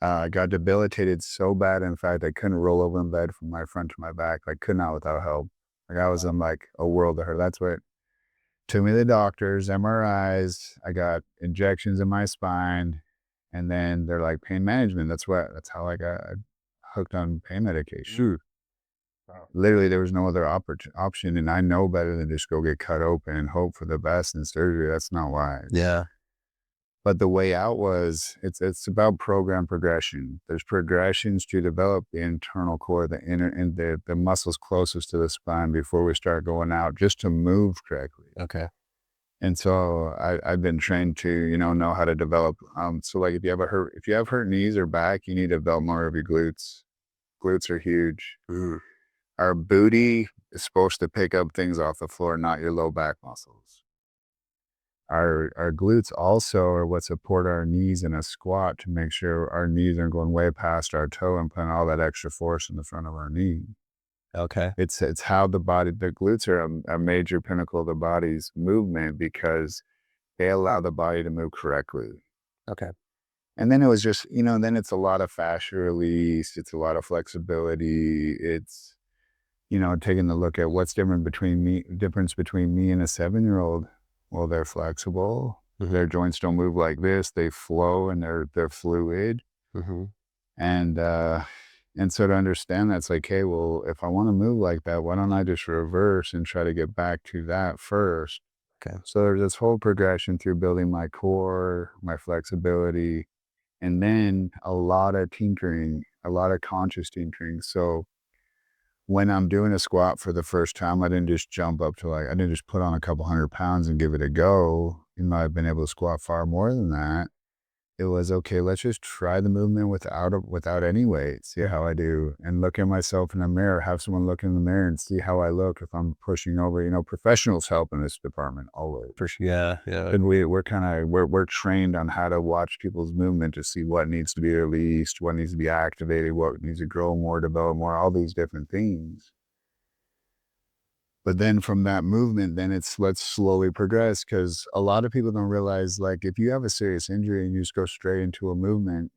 I got debilitated so bad, in fact, I couldn't roll over in bed from my front to my back. I could not without help. Like I was in like a world of hurt. That's what took me to the doctors, MRIs. I got injections in my spine, and then they're like pain management. That's how I got hooked on pain medication. Wow. Literally, there was no other option, and I know better than just go get cut open and hope for the best in surgery. That's not wise. Yeah. But the way out was it's about program progression. There's progressions to develop the internal core, the inner and the muscles closest to the spine before we start going out, just to move correctly. Okay. And so I've been trained to know how to develop. So like if you have hurt knees or back, you need to develop more of your glutes. Glutes are huge. Mm. Our booty is supposed to pick up things off the floor, not your low back muscles. Our glutes also are what support our knees in a squat to make sure our knees aren't going way past our toe and putting all that extra force in the front of our knee. Okay. It's how the glutes are a major pinnacle of the body's movement because they allow the body to move correctly. Okay. And then it was just, then it's a lot of fascia release. It's a lot of flexibility. It's, taking a look at what's difference between me and a 7-year-old. Well, they're flexible. Mm-hmm. Their joints don't move like this. They flow and they're fluid. Mm-hmm. And so to understand that's like, hey, well, if I want to move like that, why don't I just reverse and try to get back to that first? Okay. So there's this whole progression through building my core, my flexibility, and then a lot of tinkering, a lot of conscious tinkering. So when I'm doing a squat for the first time, I didn't just jump up to I didn't just put on a couple 100 pounds and give it a go. I've been able to squat far more than that. It was, okay, let's just try the movement without any weight, see how I do, and look at myself in the mirror, have someone look in the mirror and see how I look if I'm pushing over. Professionals help in this department always. Yeah. Yeah. And we're trained on how to watch people's movement to see what needs to be released, what needs to be activated, what needs to grow more, develop more, all these different things. But then from that movement, then let's slowly progress, because a lot of people don't realize, like, if you have a serious injury and you just go straight into a movement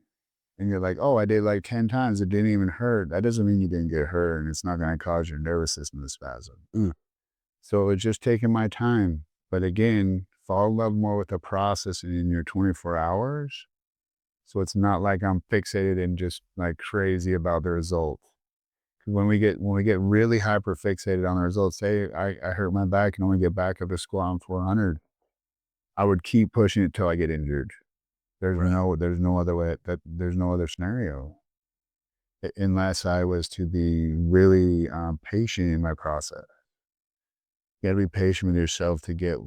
and you're like, oh, I did like 10 times, it didn't even hurt. That doesn't mean you didn't get hurt, and it's not going to cause your nervous system to spasm. Mm. So it's just taking my time. But again, fall in love more with the process in your 24 hours. So it's not like I'm fixated and just like crazy about the result. When we get really hyper fixated on the results, say I hurt my back and only get back up to squat on 400, I would keep pushing it till I get injured. There's no other way. There's no other scenario, unless I was to be really patient in my process. You got to be patient with yourself to get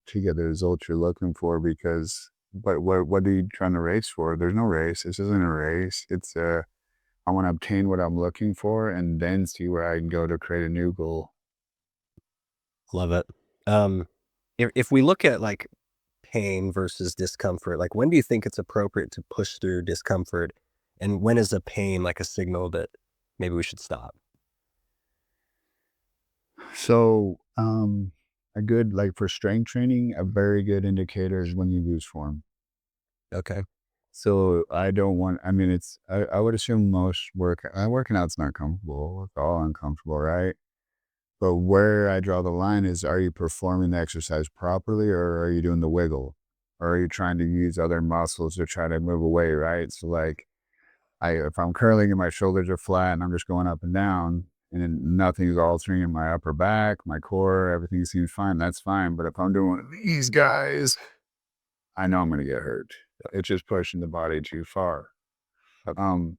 the results you're looking for. Because, but what are you trying to race for? There's no race. This isn't a race. It's I want to obtain what I'm looking for and then see where I can go to create a new goal. Love it. If we look at like pain versus discomfort, like when do you think it's appropriate to push through discomfort, and when is a pain like a signal that maybe we should stop? So, a good, like for strength training, a very good indicator is when you lose form. Okay. So I don't want, I mean, I would assume most working out's not comfortable. It's all uncomfortable, right? But where I draw the line is, are you performing the exercise properly, or are you doing the wiggle? Or are you trying to use other muscles to try to move away, right? So like, if I'm curling and my shoulders are flat and I'm just going up and down and then nothing's altering in my upper back, my core, everything seems fine, that's fine. But if I'm doing these guys, I know I'm going to get hurt. It's just pushing the body too far. Um,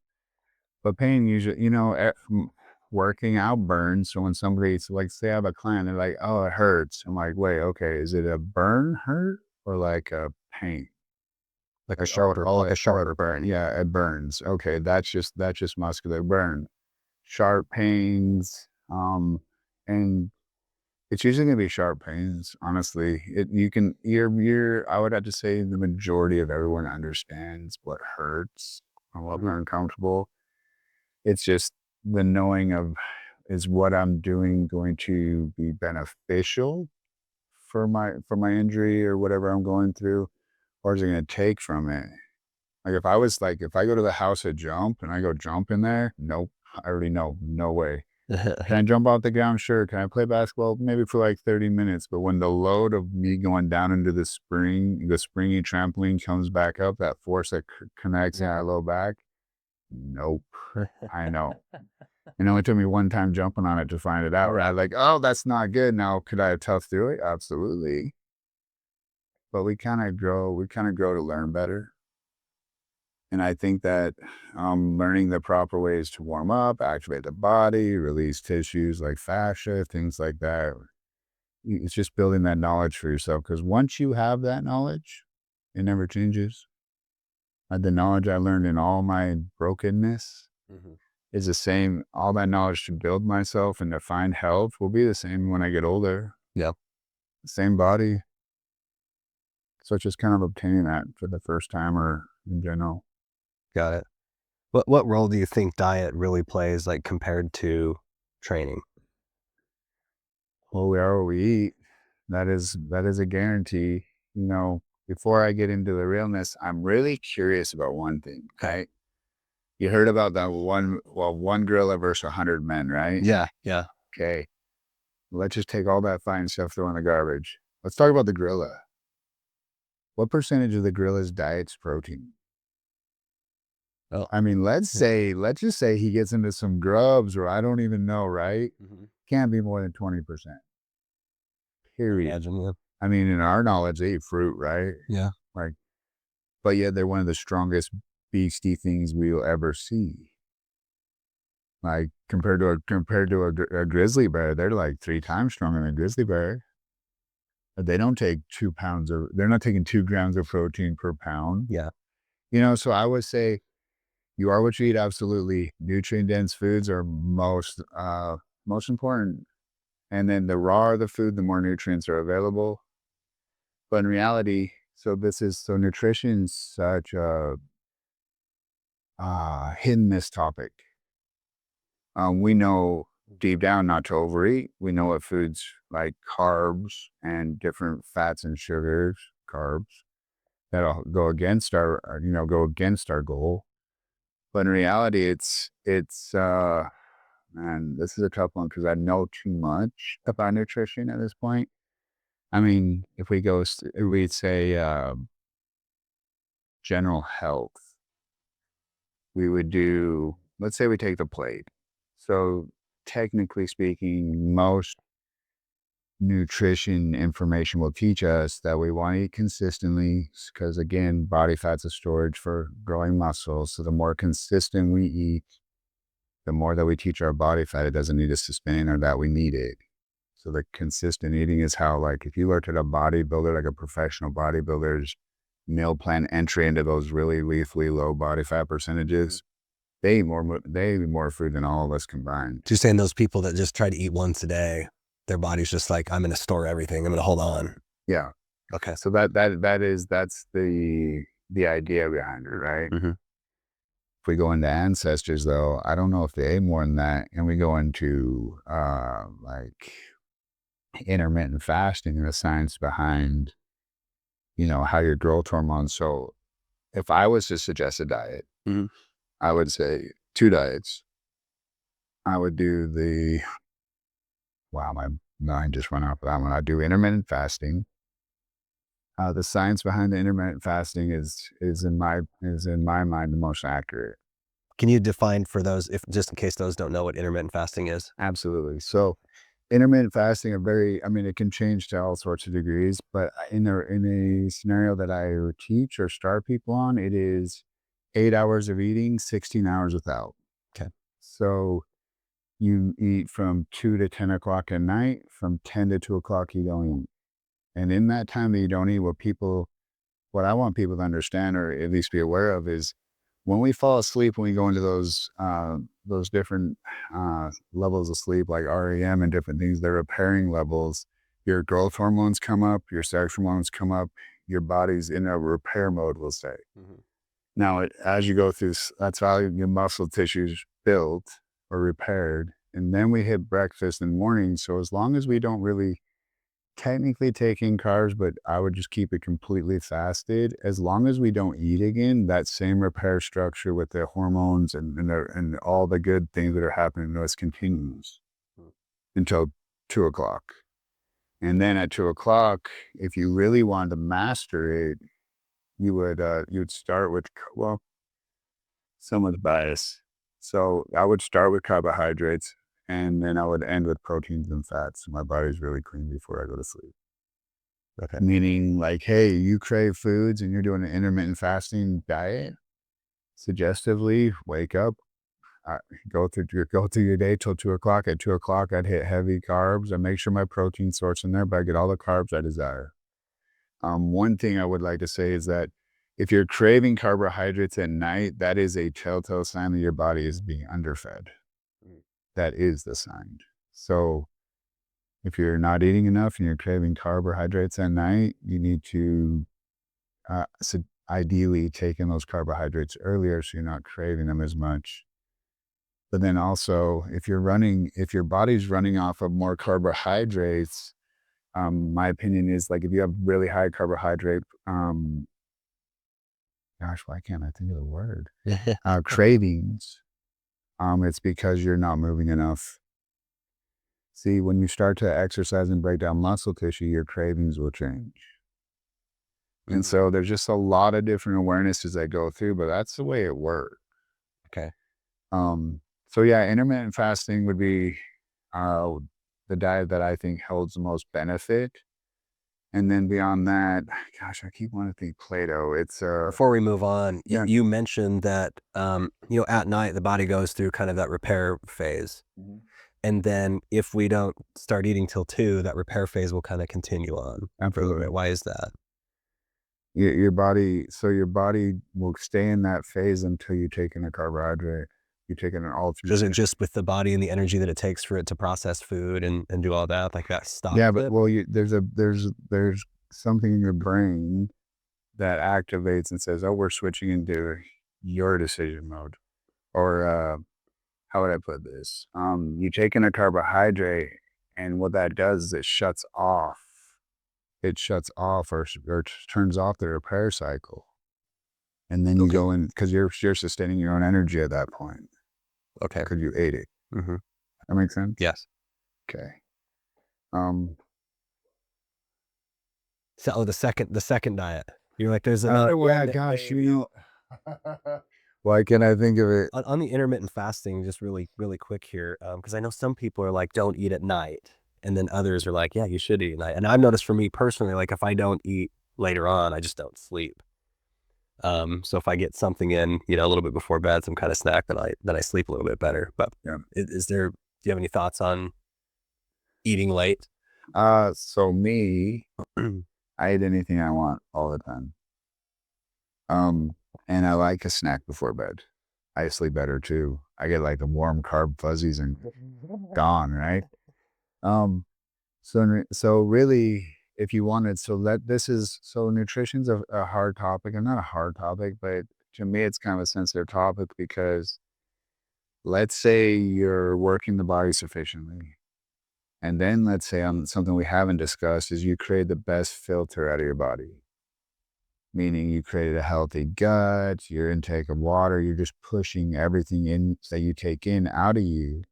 but pain usually, working out burns. So when somebody's like, say I have a client, they're like, oh, it hurts. I'm like, wait, okay, is it a burn hurt or like a pain? Like a shoulder burn. Yeah, it burns. Okay, that's just muscular burn. Sharp pains, and it's usually gonna be sharp pains. Honestly, I would have to say the majority of everyone understands what hurts and what are uncomfortable. It's just the knowing of, is what I'm doing going to be beneficial for my injury or whatever I'm going through, or is it gonna take from it? Like if I go to the house at jump and I go jump in there, nope. I already know, no way. Can I jump off the ground? Sure. Can I play basketball? Maybe for like 30 minutes. But when the load of me going down into the springy trampoline comes back up, that force that connects my low back, nope. I know. It only took me one time jumping on it to find it out. Right? Like, oh, that's not good. Now, could I have toughed through it? Absolutely. But we kind of grow to learn better. And I think that learning the proper ways to warm up, activate the body, release tissues like fascia, things like that, it's just building that knowledge for yourself. Because once you have that knowledge, it never changes. The knowledge I learned in all my brokenness, Mhm. is the same. All that knowledge to build myself and to find health will be the same when I get older. Yeah. Same body. So it's just kind of obtaining that for the first time or in general. Got it. What role do you think diet really plays, like, compared to training? Well, we are what we eat. That is a guarantee. You know, before I get into the realness, I'm really curious about one thing, Okay. right? You heard about that one gorilla versus 100 men, right? Yeah, yeah. Okay. Let's just take all that fine stuff, throw in the garbage. Let's talk about the gorilla. What percentage of the gorilla's diet's protein? Oh. I mean, let's just say he gets into some grubs or I don't even know, right? Mhm. Can't be more than 20%. Period. Imagine, yeah. I mean, in our knowledge, they eat fruit, right? Yeah. Like, but yet they're one of the strongest beastie things we'll ever see. Like compared to a grizzly bear, they're like 3 times stronger than a grizzly bear. But they don't take 2 pounds of. They're not taking 2 grams of protein per pound. Yeah. You know, so I would say you are what you eat. Absolutely, nutrient dense foods are most important. And then the rawer the food, the more nutrients are available. But in reality, so nutrition's such a hidden miss topic. We know deep down not to overeat. We know what foods like carbs and different fats and sugars, carbs that'll go against go against our goal. But in reality, man, this is a tough one because I know too much about nutrition at this point. I mean, if we'd say general health, we would do, let's say we take the plate. So technically speaking, most nutrition information will teach us that we want to eat consistently because again, body fat's a storage for growing muscles. So the more consistent we eat, the more that we teach our body fat, it doesn't need to sustain or that we need it. So the consistent eating is how, like, if you looked at a bodybuilder, like a professional bodybuilder's meal plan entry into those really lethally low body fat percentages, they eat more food than all of us combined. So you're saying those people that just try to eat once a day, their body's just like, I'm gonna store everything. I'm gonna hold on. Yeah. Okay. So that's the idea behind it, right? Mm-hmm. If we go into ancestors, though, I don't know if they ate more than that, and we go into like intermittent fasting and the science behind, how your growth hormones. So if I was to suggest a diet, Mm-hmm. I would say 2 diets. I would do wow, my mind just went off of that one. I'd do intermittent fasting. The science behind the intermittent fasting is in my mind the most accurate. Can you define for those, if just in case those don't know what intermittent fasting is? Absolutely. So intermittent fasting it can change to all sorts of degrees, but in a scenario that I would teach or start people on, it is 8 hours of eating, 16 hours without. Okay. So you eat from 2 to 10 o'clock at night, from 10 to 2 o'clock you don't eat. And in that time that you don't eat, what I want people to understand or at least be aware of is when we fall asleep, when we go into those different levels of sleep, like REM and different things, they're repairing levels. Your growth hormones come up, your sex hormones come up, your body's in a repair mode, we'll say. Mm-hmm. Now, as you go through, that's how your muscle tissues built or repaired. And then we hit breakfast in the morning. So as long as we don't really technically taking carbs, but I would just keep it completely fasted. As long as we don't eat again, that same repair structure with the hormones and all the good things that are happening to us continues until 2 o'clock. And then at 2 o'clock, if you really wanted to master it, you'd start with, well, someone's bias. So I would start with carbohydrates and then I would end with proteins and fats. So my body's really clean before I go to sleep. Okay. Meaning like, hey, you crave foods and you're doing an intermittent fasting diet, suggestively wake up, go through your day till 2 o'clock. At 2 o'clock, I'd hit heavy carbs. I make sure my protein source in there, but I get all the carbs I desire. One thing I would like to say is that if you're craving carbohydrates at night, that is a telltale sign that your body is being underfed. That is the sign. So if you're not eating enough and you're craving carbohydrates at night, you need to ideally take in those carbohydrates earlier so you're not craving them as much. But then also, if your body's running off of more carbohydrates, my opinion is like if you have really high carbohydrate, gosh, why can't I think of the word? Cravings. It's because you're not moving enough. See, when you start to exercise and break down muscle tissue, your cravings will change. And so there's just a lot of different awarenesses that go through, but that's the way it works. Okay. So yeah, intermittent fasting would be the diet that I think holds the most benefit. And then beyond that, gosh, I keep wanting to think Plato. It's Before we move on, Yeah. you mentioned that at night the body goes through kind of that repair phase. And then if we don't start eating till 2, that repair phase will kind of continue on for a little Absolutely. bit. Why is that? Your body will stay in that phase until you take in a carbohydrate. You take in an alternate. Is it just with the body and the energy that it takes for it to process food and do all that, like that stops Yeah, but it? well, there's something in your brain that activates and says, "Oh, we're switching into your decision mode." Or how would I put this? You take in a carbohydrate, and what that does is it shuts off. It shuts off or turns off the repair cycle, and then you Okay. go in because you're sustaining your own energy at that point Okay. because you ate it. Mm-hmm. That makes sense. Yes. Okay. Um. So the second diet, you're like, there's another one. Yeah. that Gosh. they- Why can't I think of it? on the intermittent fasting, just really, really quick here, because I know some people are like, don't eat at night. And then others are like, yeah, you should eat at night. And I've noticed for me personally, like if I don't eat later on, I just don't sleep. So if I get something in, a little bit before bed, some kind of snack, then I sleep a little bit better. But Yeah. do you have any thoughts on eating late? So me, I eat anything I want all the time. And I like a snack before bed. I sleep better too. I get like the warm carb fuzzies and gone, right? So really, if you wanted, so nutrition's a hard topic, and not a hard topic, but to me, it's kind of a sensitive topic because let's say you're working the body sufficiently. And then let's say on something we haven't discussed is you create the best filter out of your body, meaning you created a healthy gut, your intake of water, you're just pushing everything in that you take in out of you.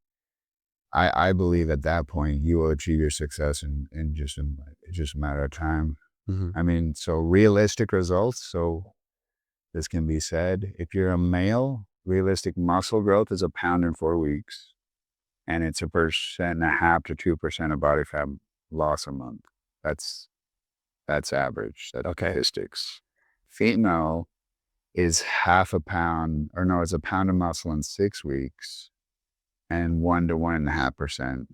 I believe at that point you will achieve your success in just a matter of time. Mm-hmm. I mean, so realistic results. So this can be said, if you're a male, realistic muscle growth is 1 pound in 4 weeks. And it's 1.5% to 2% of body fat loss a month. That's average. That's statistics. Female is half a pound, or no, it's 1 pound of muscle in 6 weeks, and 1 to 1.5%.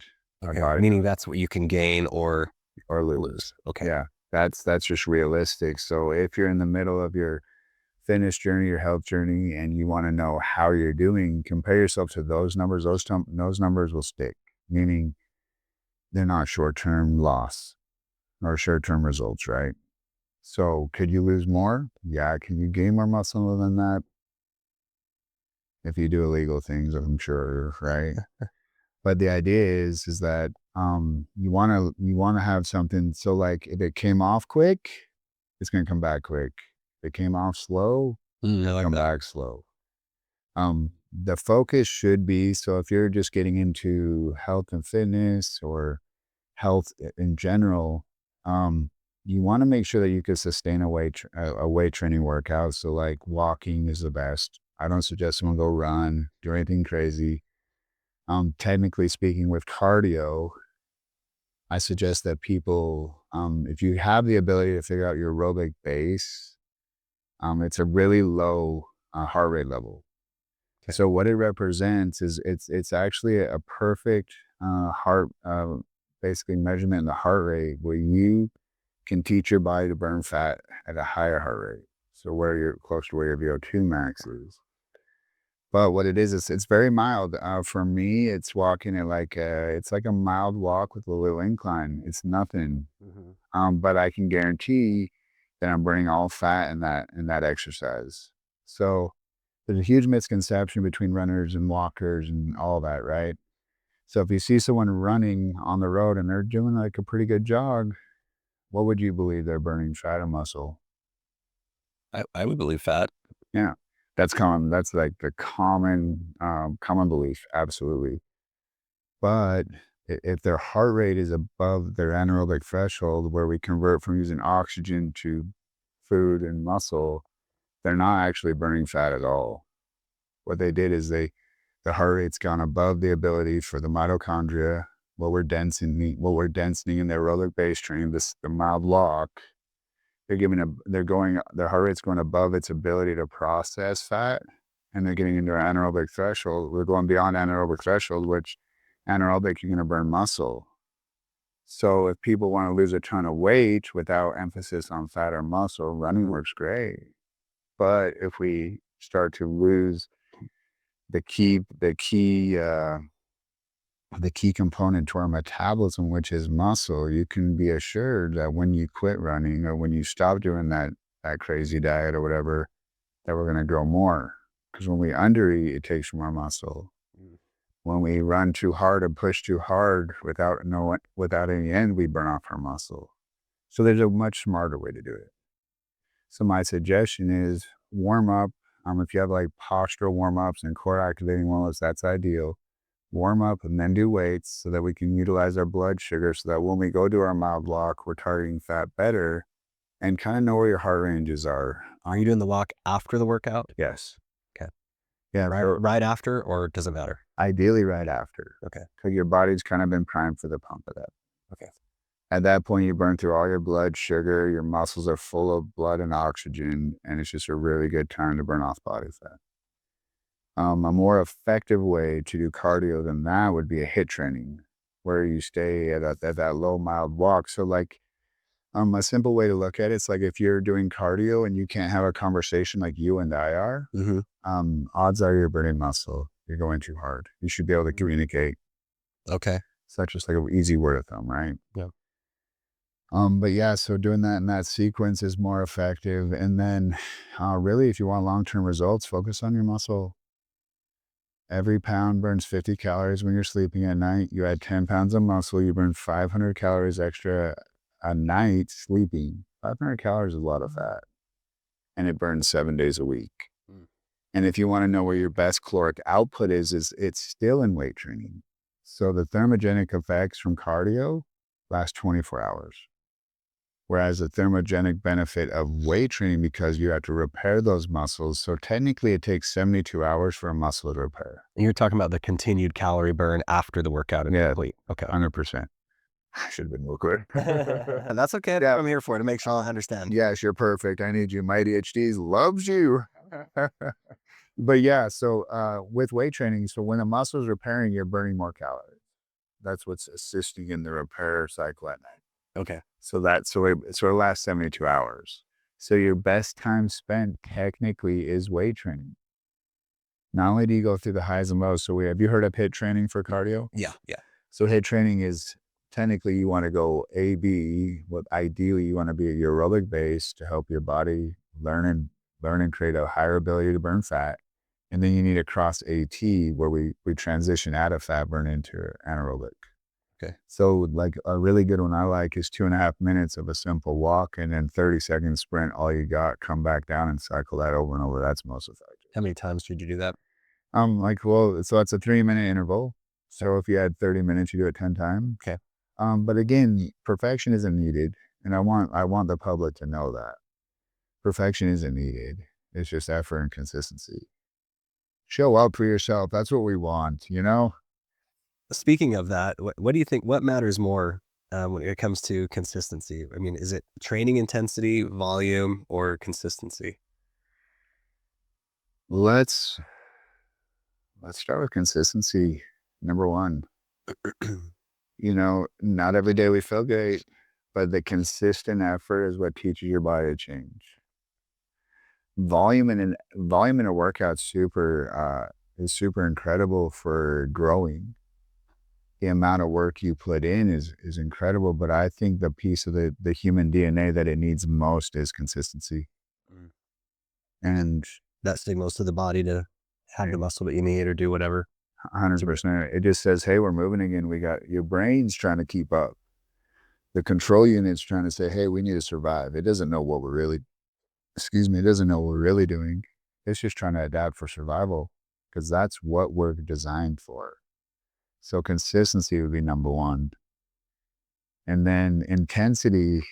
Okay. Meaning that's what you can gain or lose. Okay. Yeah, that's just realistic. So if you're in the middle of your fitness journey, your health journey, and you want to know how you're doing, compare yourself to those numbers. Those numbers will stick, meaning they're not short-term loss or short-term results, right? So could you lose more? Yeah. Can you gain more muscle than that? If you do illegal things, I'm sure, right? But the idea is that you want to have something. So like if it came off quick, it's going to come back quick. If it came off slow, come back slow. The focus should be, so if you're just getting into health and fitness or health in general, you want to make sure that you can sustain a weight training workout. So like walking is the best. I don't suggest someone go run, do anything crazy. Technically speaking, with cardio, I suggest that people, if you have the ability to figure out your aerobic base, it's a really low heart rate level. Okay. So what it represents is it's actually a perfect heart, basically measurement in the heart rate where you can teach your body to burn fat at a higher heart rate. So where you're close to where your VO2 max is. But what it is it's very mild. For me, it's walking at it's like a mild walk with a little incline. It's nothing. Mhm. But I can guarantee that I'm burning all fat in that exercise. So there's a huge misconception between runners and walkers and all that, right? So if you see someone running on the road and they're doing like a pretty good jog, what would you believe they're burning, fat or muscle? I would believe fat. Yeah, that's common. That's like the common belief. Absolutely. But if their heart rate is above their anaerobic threshold, where we convert from using oxygen to food and muscle, they're not actually burning fat at all. What they did is the heart rate's gone above the ability for the mitochondria, what we're densening in the aerobic base training, the mild walk. Their heart rate's going above its ability to process fat, and they're getting into an anaerobic threshold. We're going beyond anaerobic threshold, which anaerobic, you're going to burn muscle. So if people want to lose a ton of weight without emphasis on fat or muscle, running works great. But if we start to lose the key, the key, the key component to our metabolism, which is muscle, you can be assured that when you quit running or when you stop doing that crazy diet or whatever, that we're going to grow more. Because when we undereat, it takes more muscle. Mm. When we run too hard and push too hard without any end, we burn off our muscle. So there's a much smarter way to do it. So my suggestion is warm up. If you have like postural warm ups and core activating warm ups, that's ideal. Warm up and then do weights so that we can utilize our blood sugar so that when we go do our mild walk, we're targeting fat better and kind of know where your heart ranges are. Are you doing the walk after the workout? Yes. Okay. Yeah. Right after, or does it matter? Ideally right after. Okay. Because your body's kind of been primed for the pump of that. Okay. At that point, you burn through all your blood sugar, your muscles are full of blood and oxygen, and it's just a really good time to burn off body fat. A more effective way to do cardio than that would be a HIIT training, where you stay at that low, mild walk. So, a simple way to look at it's like if you're doing cardio and you can't have a conversation like you and I are, Mm-hmm. odds are you're burning muscle. You're going too hard. You should be able to communicate. Okay. So that's just like an easy word of thumb, right? Yeah. But yeah, so doing that in that sequence is more effective. And then, really, if you want long-term results, focus on your muscle. Every pound burns 50 calories when you're sleeping at night. You add 10 pounds of muscle, you burn 500 calories extra a night sleeping. 500 calories is a lot of fat, and it burns 7 days a week. Mm. And if you want to know where your best caloric output is it's still in weight training. So the thermogenic effects from cardio last 24 hours. Whereas the thermogenic benefit of weight training, because you have to repair those muscles. So technically it takes 72 hours for a muscle to repair. And you're talking about the continued calorie burn after the workout is complete. Okay. 100%. I should have been more clear. That's okay. Yeah. I'm here for it, to make sure I understand. Yes, you're perfect. I need you. My ADHD loves you. But yeah, so with weight training, so when a muscle is repairing, you're burning more calories. That's what's assisting in the repair cycle at night. Okay. So it lasts 72 hours. So your best time spent technically is weight training. Not only do you go through the highs and lows. So have you heard of HIIT training for cardio? Yeah. Yeah. So HIIT training is technically you want to go AB. What ideally you want to be at your aerobic base to help your body learn and create a higher ability to burn fat. And then you need to cross AT where we transition out of fat burn into anaerobic. Okay. So like a really good one I like is 2.5 minutes of a simple walk and then 30-second sprint. All you got, come back down and cycle that over and over. That's most effective. How many times did you do that? So that's a 3-minute interval. So if you had 30 minutes, you do it 10 times. Okay. But again, perfection isn't needed. And I want the public to know that perfection isn't needed. It's just effort and consistency. Show up for yourself. That's what we want, you know? Speaking of that, what do you think, what matters more when it comes to consistency? I mean, is it training intensity, volume, or consistency? Let's start with consistency. Number one, not every day we feel great, but the consistent effort is what teaches your body to change. volume in a workout is super incredible for growing. The amount of work you put in is incredible, but I think the piece of the human DNA that it needs most is consistency. Mm. And That signals to the body to have the muscle that you need or do whatever. 100%. It just says, hey, we're moving again. We got your brain's trying to keep up. The control unit's trying to say, hey, we need to survive. It doesn't know what we're really, it doesn't know what we're really doing. It's just trying to adapt for survival because that's what we're designed for. So consistency would be number one. And then intensity,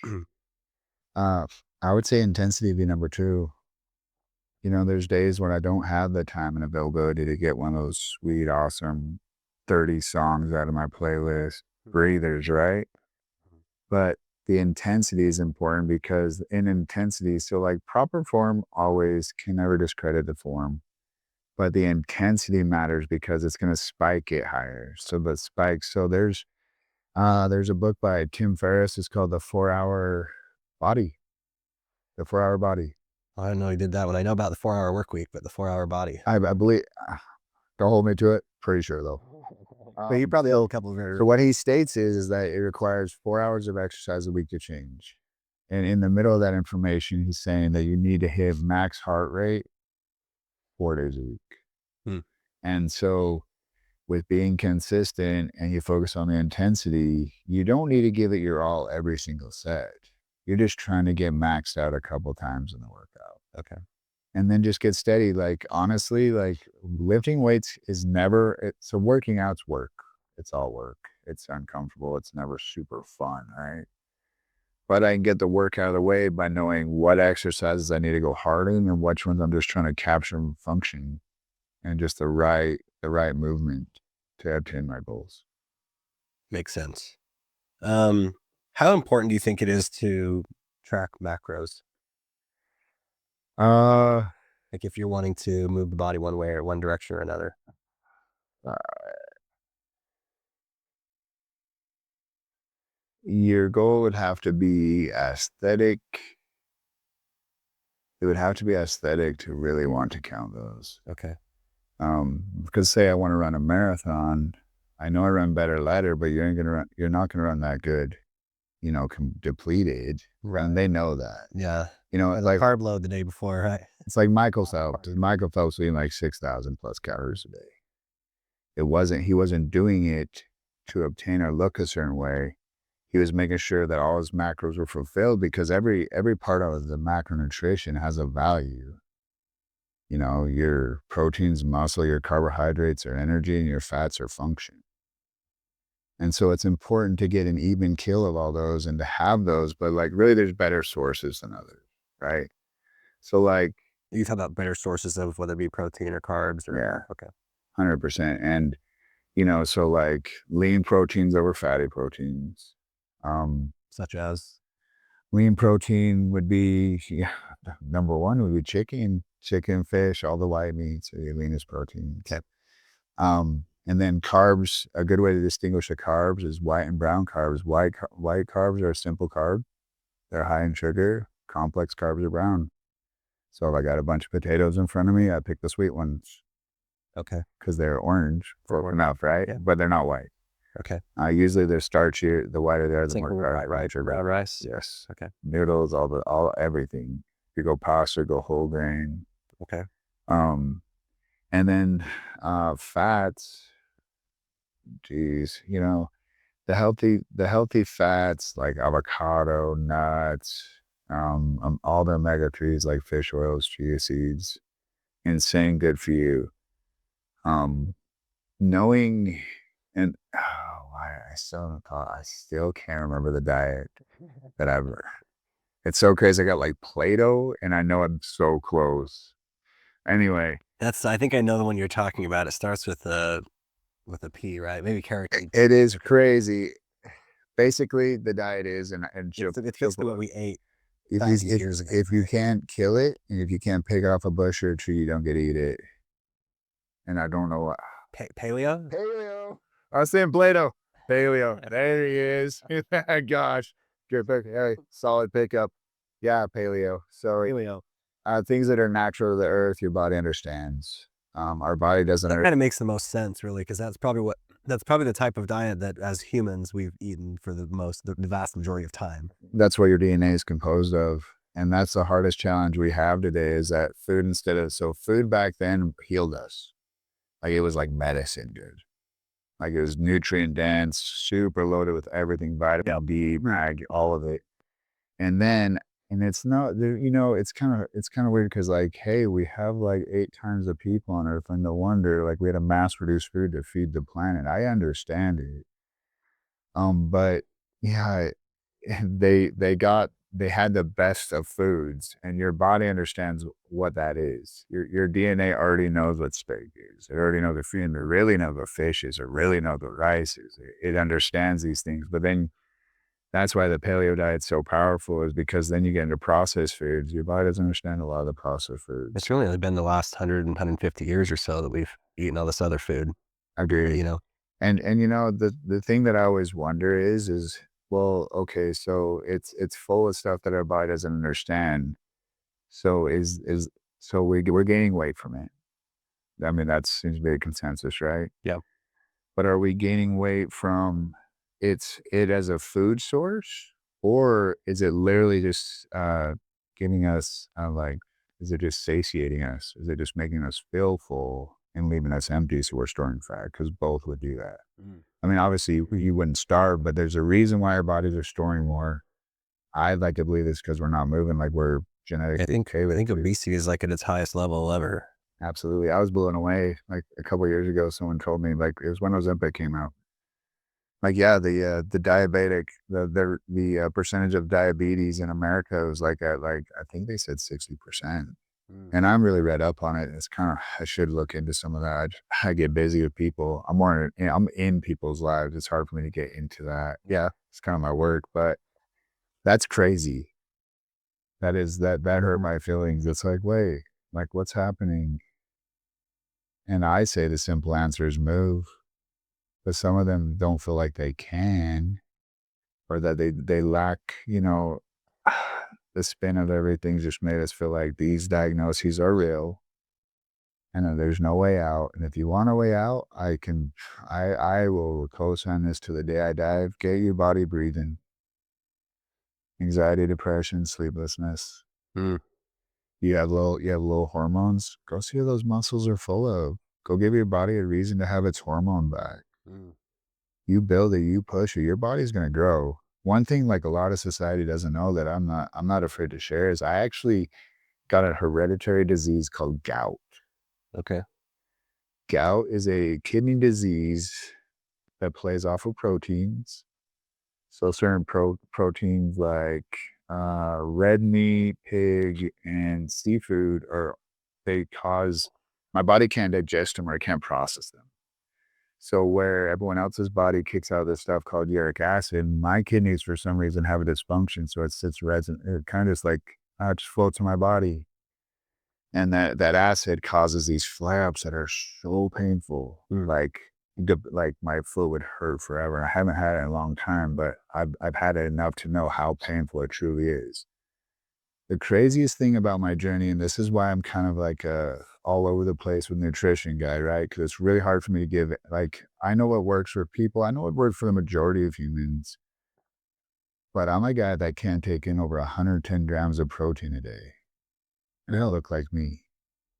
I would say intensity would be number two. You know, there's days when I don't have the time and availability to get one of those sweet, awesome 30 songs out of my playlist, breathers, right? But the intensity is important because in intensity, so like proper form always can never discredit the form, but the intensity matters because it's going to spike it higher. So the spike, so there's a book by Tim Ferriss. It's called Body, The 4 Hour Body. I don't know he did that one. I know about the 4-hour work week, but the 4-hour body. I believe, don't hold me to it. Pretty sure though. But you probably owe a couple of So what he states is that it requires 4 hours of exercise a week to change. And in the middle of that information, he's saying that you need to hit max heart rate 4 days a week. Hmm. And so with being consistent and you focus on the intensity, you don't need to give it your all every single set. You're just trying to get maxed out a couple times in the workout. Okay. And then just get steady. Like, honestly, like lifting weights is never, so working out's work. It's all work. It's uncomfortable. It's never super fun, right? But I can get the work out of the way by knowing what exercises I need to go hard in and which ones I'm just trying to capture and function and just the right movement to obtain my goals. Makes sense. How important do you think it is to track macros? Uh, Like if you're wanting to move the body one way or one direction or another. your goal would have to be aesthetic. It would have to be aesthetic to really want to count those. Okay. Because say I want to run a marathon, I know I run better ladder, but you're not gonna run that good, depleted. Right. And they know that. Yeah. It's Like like carb load the day before, right? it's like Michael Phelps. Michael Phelps eating like 6,000 plus calories a day. He wasn't doing it to obtain or look a certain way. He was making sure that all his macros were fulfilled because every part of the macronutrition has a value. Your proteins, muscle, your carbohydrates are energy, and your fats are function. And so it's important to get an even kill of all those and to have those, but like really there's better sources than others, right? So like, You talk about better sources of whether it be protein or carbs or yeah, okay. 100%. And, so like lean proteins over fatty proteins. Such as Lean protein would be, number one would be chicken, fish, all the white meats are your leanest proteins. Okay. And then carbs, a good way to distinguish the carbs is white and brown carbs. White carbs are a simple carb. They're high in sugar. Complex carbs are brown. So if I got a bunch of potatoes in front of me, I pick the sweet ones. Okay. Because they're orange for enough, right? Yeah. But they're not white. Okay. Usually they're starchier. The whiter they are, the more carbs. Right. Brown rice. Yes. Okay. Noodles, everything. If you go pasta, go whole grain. Okay. And then fats, geez, the healthy fats like avocado, nuts, all the omega-3s like fish oils, chia seeds, insane good for you. Knowing and I still can't remember the diet that I've. It's so crazy. I got like Plateau, and I know I'm so close. Anyway, I think I know the one you're talking about. It starts with a P, right? Maybe carrot. it is crazy. Basically, the diet is, and It's basically what we ate. If you can't kill it, and if you can't pick it off a bush or a tree, you don't get to eat it. And I don't know what. Paleo? Paleo. I was saying Plato. Paleo. There he is. Gosh. Good pick. Hey, solid pickup. Yeah, paleo. So Paleo. things that are natural to the earth, your body understands. Our body doesn't. That kind of makes the most sense, really, because that's probably the type of diet that as humans we've eaten for the vast majority of time. That's what your DNA is composed of. And that's the hardest challenge we have today is that food back then healed us. Like it was like medicine, dude. Like it was nutrient dense, super loaded with everything, vitamin B, mag, all of it. And then, and it's not, it's kind of weird because like, hey, we have like 8 times the people on Earth, and no wonder like we had to mass produce food to feed the planet. I understand it. But yeah, they had the best of foods, and your body understands what that is. Your DNA already knows what steak is. It already knows the food. It really knows what fish is. It really knows what rice is. It understands these things. But then that's why the paleo diet's so powerful, is because then you get into processed foods. Your body doesn't understand a lot of the processed foods. It's really only been the last 150 years or so that we've eaten all this other food. Agreed. You know, And the thing that I always wonder is well, okay, so it's full of stuff that our body doesn't understand. So is so we're gaining weight from it. I mean, that seems to be a consensus, right? yeah. But are we gaining weight from it as a food source, or is it literally just giving us like, is it just satiating us? Is it just making us feel full and leaving us empty so we're storing fat? Because both would do that. Mm. I mean, obviously you wouldn't starve, but there's a reason why our bodies are storing more. I'd like to believe it's because we're not moving, like we're genetically okay I with think food. obesity is like at its highest level ever. Absolutely. I was blown away. Like a couple of years ago, someone told me, like it was when Ozempic came out. Like, yeah, the diabetic, percentage of diabetes in America was like at like, I think they said 60%. Mm. And I'm really read up on it. It's kind of, I should look into some of that. I get busy with people. I'm in people's lives. It's hard for me to get into that. Yeah, it's kind of my work, but that's crazy. That hurt my feelings. It's like, wait, like what's happening? And I say the simple answer is move, but some of them don't feel like they can, or that they lack, the spin of everything just made us feel like these diagnoses are real and that there's no way out. And if you want a way out, I will co-sign this to the day I die. Get your body breathing. Anxiety, depression, sleeplessness. Mm. You have low hormones. Go see what those muscles are full of. Go give your body a reason to have its hormone back. Mm. You build it, you push it, your body's gonna grow. One thing like a lot of society doesn't know that I'm not afraid to share is I actually got a hereditary disease called gout. Okay. Gout is a kidney disease that plays off of proteins. So certain proteins like red meat, pig, and seafood they cause my body can't digest them or I can't process them. So where everyone else's body kicks out this stuff called uric acid, my kidneys for some reason have a dysfunction. So it sits resin. It kind of just like it just floats in my body, and that acid causes these flare-ups that are so painful. Mm. Like my foot would hurt forever. I haven't had it in a long time, but I've had it enough to know how painful it truly is. The craziest thing about my journey, and this is why I'm kind of like all over the place with nutrition guy, right? Because it's really hard for me to give it. Like, I know what works for people. I know what works for the majority of humans, but I'm a guy that can't take in over 110 grams of protein a day. And they don't look like me.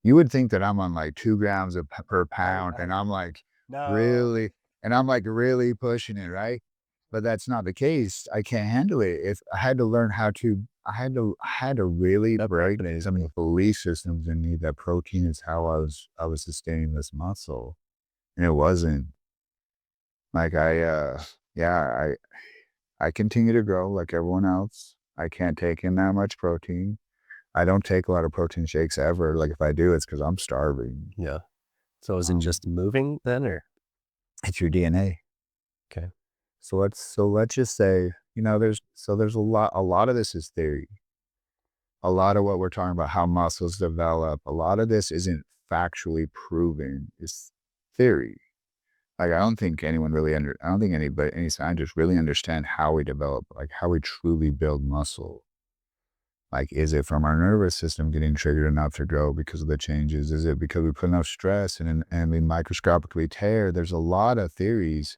You would think that I'm on like 2 grams per pound, and I'm like No. really, and I'm like really pushing it, right? But that's not the case. I can't handle it. If I had to learn how to, I had to really break some of the belief systems in me that protein is how I was sustaining this muscle, and it wasn't. Like yeah, I continue to grow like everyone else. I can't take in that much protein. I don't take a lot of protein shakes ever. Like if I do, it's because I'm starving. Yeah. So is it just moving then, or It's your DNA. okay? So let's just say, there's a lot of this is theory. A lot of what we're talking about, how muscles develop, a lot of this isn't factually proven. It's theory. Like I don't think any scientists really understand how we develop, like how we truly build muscle. Like, is it from our nervous system getting triggered enough to grow because of the changes? Is it because we put enough stress and we microscopically tear? There's a lot of theories,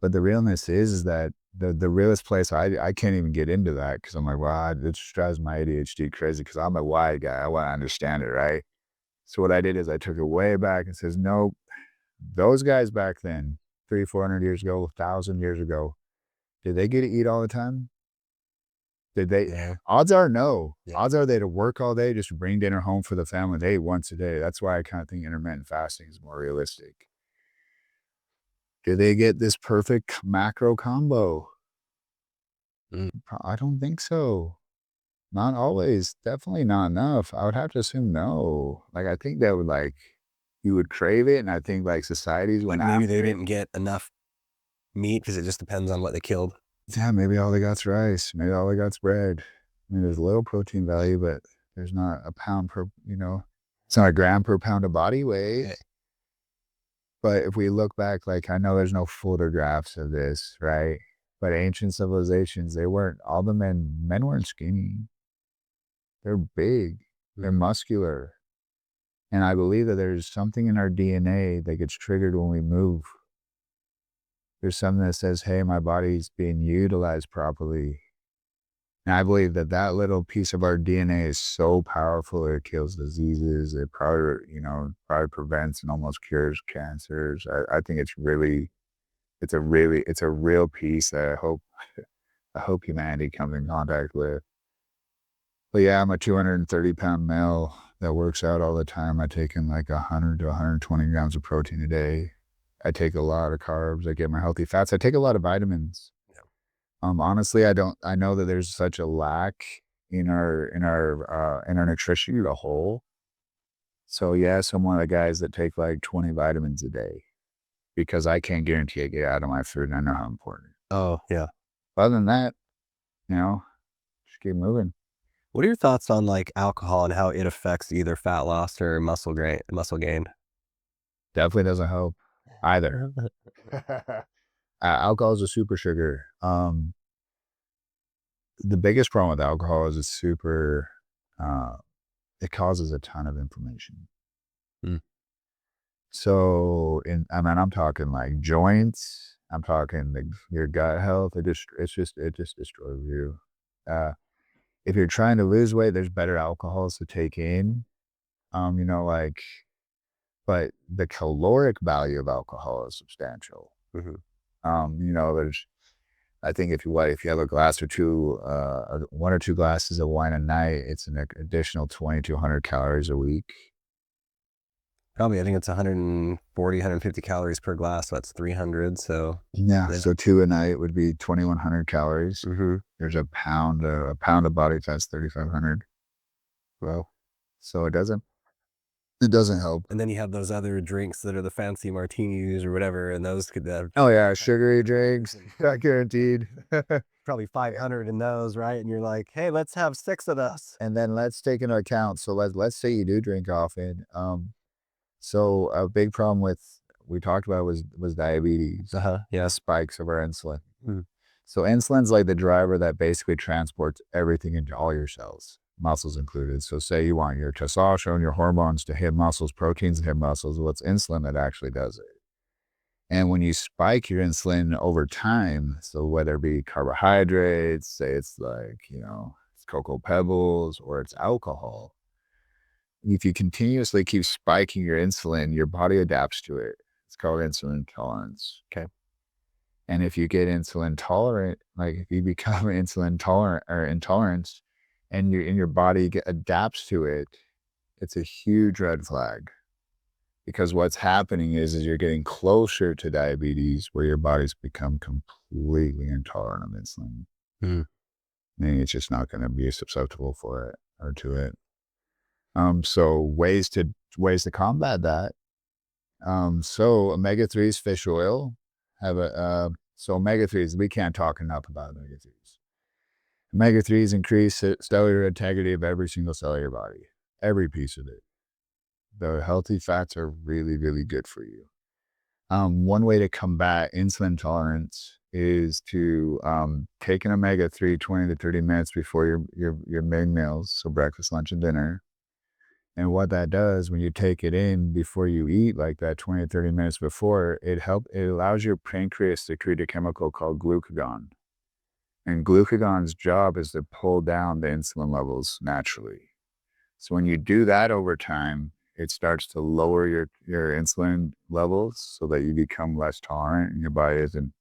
but the realness is that the realest place, I can't even get into that because I'm like, well, it just drives my ADHD crazy because I'm a wide guy. I want to understand it, right? So what I did is I took it way back and says, no, those guys back then, 300-400 years ago, 1,000 years ago, did they get to eat all the time? Did they? Yeah. Odds are no. Yeah. Odds are they to work all day, just bring dinner home for the family. They ate once a day. That's why I kind of think intermittent fasting is more realistic. Do they get this perfect macro combo? Mm. I don't think so. Not always. Definitely not enough. I would have to assume no. Like, I think that would like, you would crave it. And I think like societies Like went maybe they after it. didn't get enough meat because it just depends on what they killed. Yeah, maybe all they got's rice. Maybe all they got's bread. I mean, there's low protein value, but there's not a pound per, it's not a gram per pound of body weight. Yeah. But if we look back, like, I know there's no photographs of this, right? But ancient civilizations, they weren't, all the men weren't skinny. They're big, they're muscular. And I believe that there's something in our DNA that gets triggered when we move. There's something that says, hey, my body's being utilized properly. And I believe that that little piece of our DNA is so powerful, it kills diseases. It probably prevents and almost cures cancers. I think it's a real piece that I hope humanity comes in contact with. But yeah, I'm a 230-pound male that works out all the time. I take in like 100 to 120 grams of protein a day. I take a lot of carbs. I get my healthy fats. I take a lot of vitamins. Honestly, I know that there's such a lack in our nutrition as a whole. So yes, I'm one of the guys that take like 20 vitamins a day because I can't guarantee I get out of my food and I know how important it is. Oh, yeah. Other than that, just keep moving. What are your thoughts on like alcohol and how it affects either fat loss or muscle gain? Definitely doesn't help either. Alcohol is a super sugar. The biggest problem with alcohol is uh, it causes a ton of inflammation. Mm. So, I'm talking like joints. I'm talking your gut health. It just destroys you. Uh, if you're trying to lose weight, there's better alcohols to take in. Like, but the caloric value of alcohol is substantial. There's, I think if you have a glass or two, 1 or 2 glasses of wine a night, it's an additional 2,200 calories a week. Probably, I think it's 140, 150 calories per glass. So that's 300. So Yeah, so 2 a night would be 2,100 calories. There's a pound of body fat's 3,500. Well, So it doesn't help. and then you have those other drinks that are the fancy martinis or whatever, and those could have Oh yeah, sugary drinks, not guaranteed. probably 500 in those, right? And you're like, hey, let's have 6 of those. And then let's take into account. So let's say you do drink often. So a big problem we talked about was diabetes. Yeah. Spikes of our insulin. So insulin's like the driver that basically transports everything into all your cells, muscles included. So say you want your testosterone, your hormones to hit muscles, proteins to hit muscles. Well, it's insulin that actually does it. And when you spike your insulin over time, so whether it be carbohydrates, say it's like, it's cocoa pebbles or it's alcohol, if you continuously keep spiking your insulin, your body adapts to it. It's called insulin tolerance. Okay. And if you get insulin tolerant, like if you become insulin tolerant or intolerant and your body adapts to it, it's a huge red flag. Because what's happening is you're getting closer to diabetes where your body's become completely intolerant of insulin. Meaning it's just not going to be susceptible for it or to it. So ways to combat that. So omega-3s, fish oil, so omega-3s, we can't talk enough about omega-3s. Omega-3s increase cellular integrity of every single cell of your body, every piece of it. The healthy fats are really, really good for you. One way to combat insulin tolerance is to take an omega-3 20 to 30 minutes before your main meals, so breakfast, lunch, and dinner. And what that does when you take it in before you eat, like that 20 to 30 minutes before, it allows your pancreas to create a chemical called glucagon. And glucagon's job is to pull down the insulin levels naturally. So when you do that over time, it starts to lower your insulin levels so that you become less tolerant and your body isn't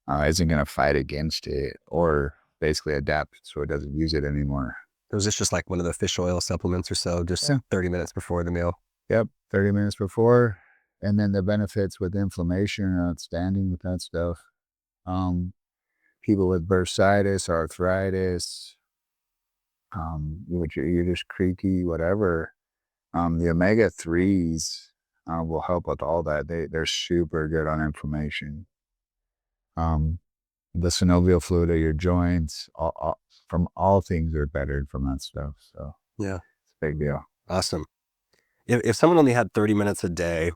going to fight against it or basically adapt so it doesn't use it anymore. Was this just like one of the fish oil supplements or so, just Yeah. 30 minutes before the meal? Yep, 30 minutes before. And then the benefits with inflammation are outstanding with that stuff. People with bursitis, arthritis, you're just creaky, whatever. The omega-3s will help with all that. They're super good on inflammation. The synovial fluid of your joints, from all things are bettered from that stuff. So Yeah. it's a big deal. Awesome. If someone only had 30 minutes a day,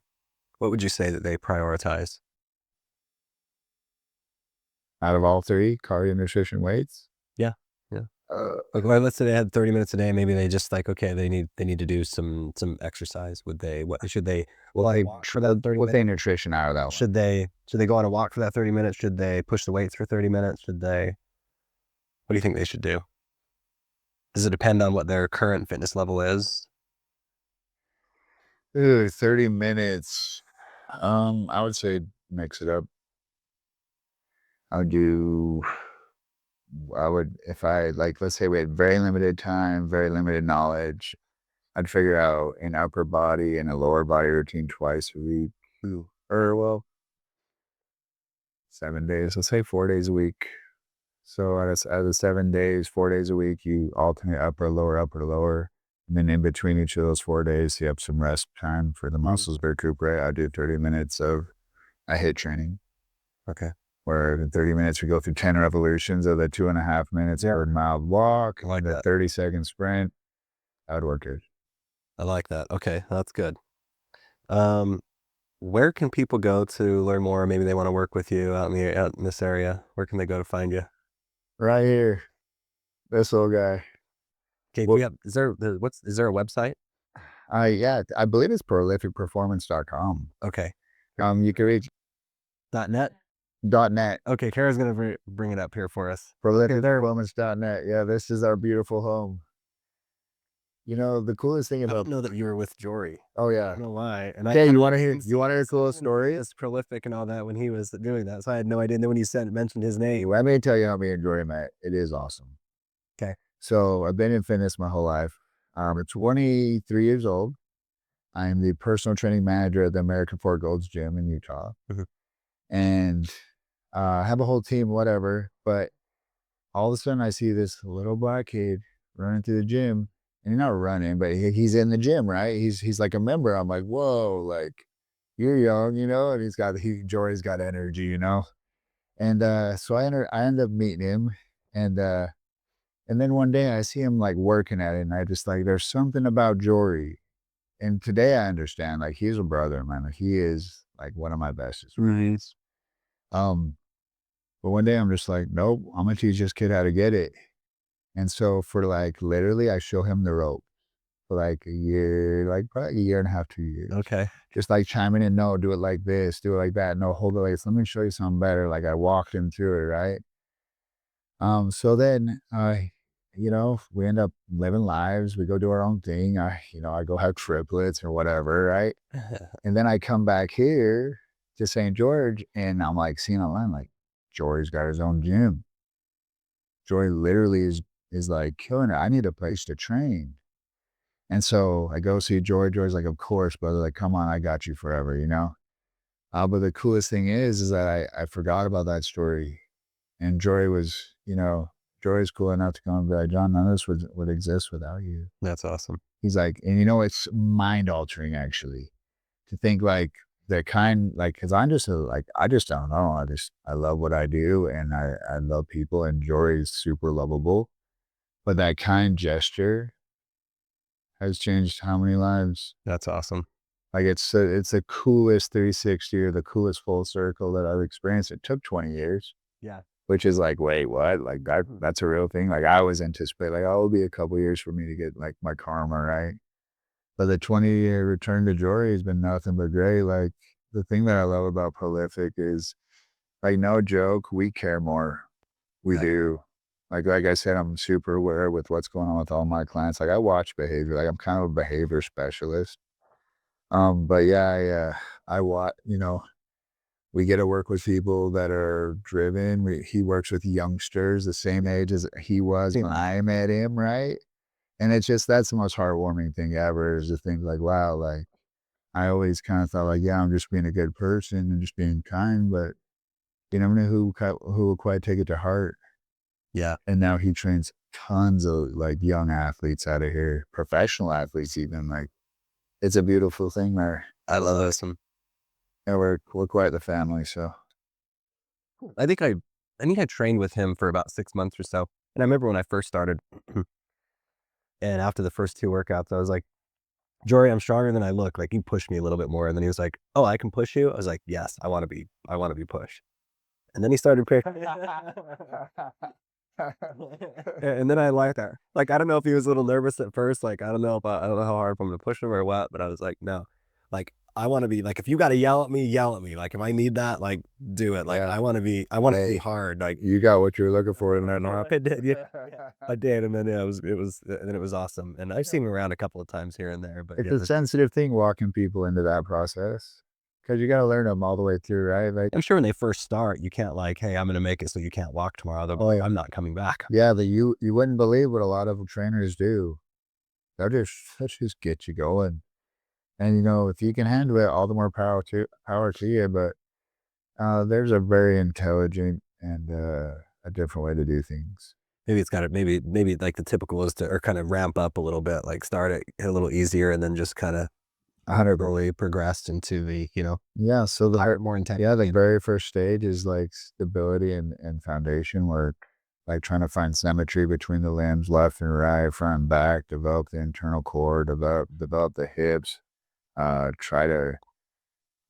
what would you say that they prioritize? Out of all three, cardio, nutrition, weights. Yeah. Yeah. Like, well, let's say they had 30 minutes a day. Maybe they just like, okay, they need to do some exercise. What should they, walk for that 30 We'll minutes? take nutrition out of that one. Should they go on a walk for that 30 minutes? Should they push the weights for 30 minutes? What do you think they should do? Does it depend on what their current fitness level is? Ooh, 30 minutes. I would say mix it up. If I like, let's say we had very limited time, very limited knowledge, I'd figure out an upper body and a lower body routine twice a week. Or, well, 7 days, let's say 4 days a week. So out of 7 days, 4 days a week, you alternate upper, lower. And then in between each of those 4 days, you have some rest time for the muscles to recuperate. I do 30 minutes of a HIIT training. Okay. Where in 30 minutes, we go through 10 revolutions of the 2.5 minutes per mild walk, I like the that. 30-second sprint. That would work good. I like that. Okay, that's good. Where can people go to learn more? Maybe they want to work with you out in this area. Where can they go to find you? Right here. This little guy. Okay, Well, is there a website? Yeah, I believe it's prolificperformance.com. Okay. You can reach .net? .net. Okay, Kara's gonna bring it up here for us. Prolificperformance.net. Yeah, this is our beautiful home. You know, the coolest thing I about don't know that you were with Jory. Oh I yeah. don't know why. And Okay, you want to hear a cool story? It's prolific and all that when he was doing that. So I had no idea. And then when you mentioned his name. Let me tell you how me and Jory met. It is awesome. Okay. So I've been in fitness my whole life. I'm 23 years old. I'm the personal training manager at the American Fort Gold's gym in Utah. Mhm. And I have a whole team, whatever. But all of a sudden I see this little black kid running through the gym. And he's not running, but he's in the gym, right? He's like a member. I'm like, whoa, like you're young, you know, and Jory's got energy, you know. And so I end up meeting him, and then one day I see him like working at it, and I just like there's something about Jory. And today I understand, like he's a brother, man. Like he is like one of my bestest friends. But one day I'm just like, nope, I'm gonna teach this kid how to get it. And so for like literally, I show him the rope for like a year, like probably a year and a half, 2 years. Okay. Just like chiming in, no, do it like this, do it like that. No, hold it like this. Let me show you something better. Like I walked him through it, right? So then you know, we end up living lives. We go do our own thing. I go have triplets or whatever, right? And then I come back here to St. George and I'm like seeing online, like Jory's got his own gym. Jory literally is like killing it. I need a place to train. And so I go see Jory. Jory's like, of course, brother. Like, come on, I got you forever, you know? But the coolest thing is that I forgot about that story. And Jory was, you know, Jory's cool enough to come and be like, John, none of this would exist without you. That's awesome. He's like, and you know, it's mind altering actually to think like the kind, like, cause I'm just like, I just don't know. I love what I do and I love people and Jory's super lovable. But that kind gesture has changed how many lives? That's awesome. Like it's the coolest 360 or the coolest full circle that I've experienced. It took 20 years, Yeah. which is like, wait, what? Like that's a real thing. Like I was anticipating like, oh, it'll be a couple years for me to get like my karma right. But the 20-year return to Jory has been nothing but great. Like the thing that I love about Prolific is like no joke, we care more. We Yeah. do. Like I said, I'm super aware with what's going on with all my clients. Like I watch behavior. Like I'm kind of a behavior specialist. But yeah, I watch. We get to work with people that are driven. He works with youngsters the same age as he was when I met him, right? And it's just that's the most heartwarming thing ever. Is to think like, wow, like I always kind of thought like, yeah, I'm just being a good person and just being kind, but you never know who will quite take it to heart. Yeah. And now he trains tons of like young athletes out of here, professional athletes even. Like it's a beautiful thing there. I love this one. Yeah, we're quite the family. So I think I trained with him for about 6 months or so. And I remember when I first started, and after the first 2 workouts, I was like, Jory, I'm stronger than I look. Like, you push me a little bit more. And then he was like, oh, I can push you. I was like, yes, I want to be pushed. And then he started picking. And then I liked that. Like, I don't know if he was a little nervous at first. Like, I don't know how hard I'm going to push him or what, but I was like, no, like, I want to be like, if you got to yell at me, yell at me. Like, if I need that, like, do it. Like, yeah, I want to be hard. Like, you got what you're looking for in that. No, I did. Yeah, I did. And then and then it was awesome. And I've seen him around a couple of times here and there, but it's yeah, a sensitive thing walking people into that process because you got to learn them all the way through, right? Like, I'm sure when they first start, you can't like, hey, I'm going to make it so you can't walk tomorrow. They'll be like, I'm not coming back. yeah, you wouldn't believe what a lot of trainers do. They'll just get you going, and if you can handle it, all the more power to you. But there's a very intelligent and a different way to do things. Maybe it's got to maybe like the typical is to or kind of ramp up a little bit, like start it a little easier and then just kind of 100%. slowly progressed into the, Yeah. So more intense. yeah, the very first stage is like stability and foundation work, like trying to find symmetry between the limbs, left and right, front and back, develop the internal core, develop the hips, try to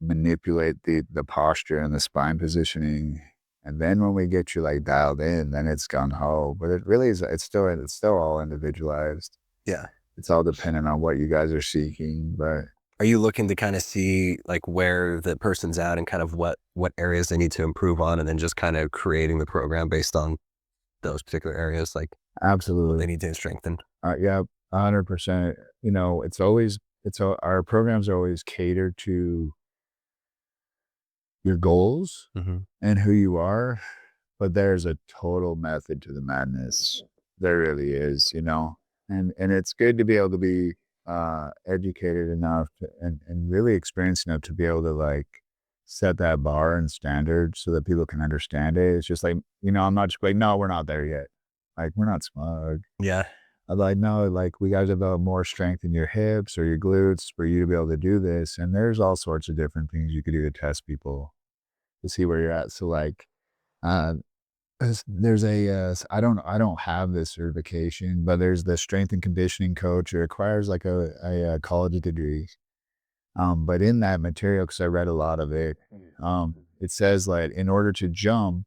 manipulate the posture and the spine positioning. And then when we get you like dialed in, then it's gun ho. But it really is it's still all individualized. Yeah. It's all dependent on what you guys are seeking. But Are you looking to kind of see like where the person's at and kind of what areas they need to improve on and then just kind of creating the program based on those particular areas, like what absolutely. they need to strengthen? Yeah, 100%. Our programs are always catered to your goals Mm-hmm. and who you are, but there's a total method to the madness. There really is. And it's good to be able to be educated enough and really experienced enough to be able to like set that bar and standard so that people can understand it. It's just like, I'm not just like, no, we're not there yet. Like we're not smug. Yeah. I'm like, no, like we got to develop more strength in your hips or your glutes for you to be able to do this. And there's all sorts of different things you could do to test people to see where you're at. So like, uh, there's I don't have this certification, but there's the strength and conditioning coach. It requires like a college degree. But in that material, because I read a lot of it, it says like in order to jump,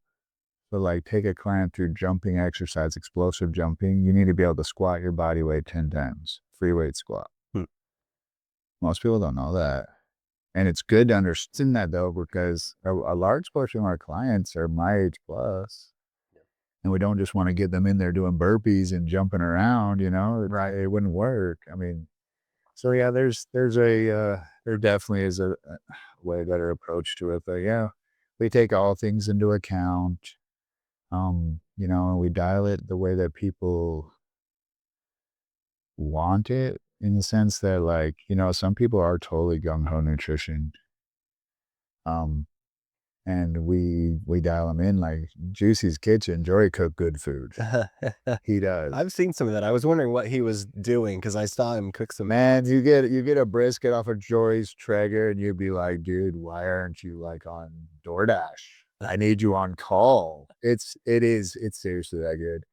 so like take a client through jumping exercise, explosive jumping, you need to be able to squat your body weight 10 times, free weight squat. Hmm. Most people don't know that. And it's good to understand that though, because a large portion of our clients are my age plus, and we don't just want to get them in there doing burpees and jumping around. Right. It wouldn't work. I mean, so yeah, there definitely is a way better approach to it. But yeah, we take all things into account. And we dial it the way that people want it in the sense that like, some people are totally gung ho nutrition. Um, and we dial them in like Juicy's Kitchen. Jory cook good food. He does. I've seen some of that. I was wondering what he was doing because I saw him cook some. Man, you get a brisket off of Jory's Traeger and you'd be like, dude, why aren't you like on DoorDash? I need you on call. It's seriously that good.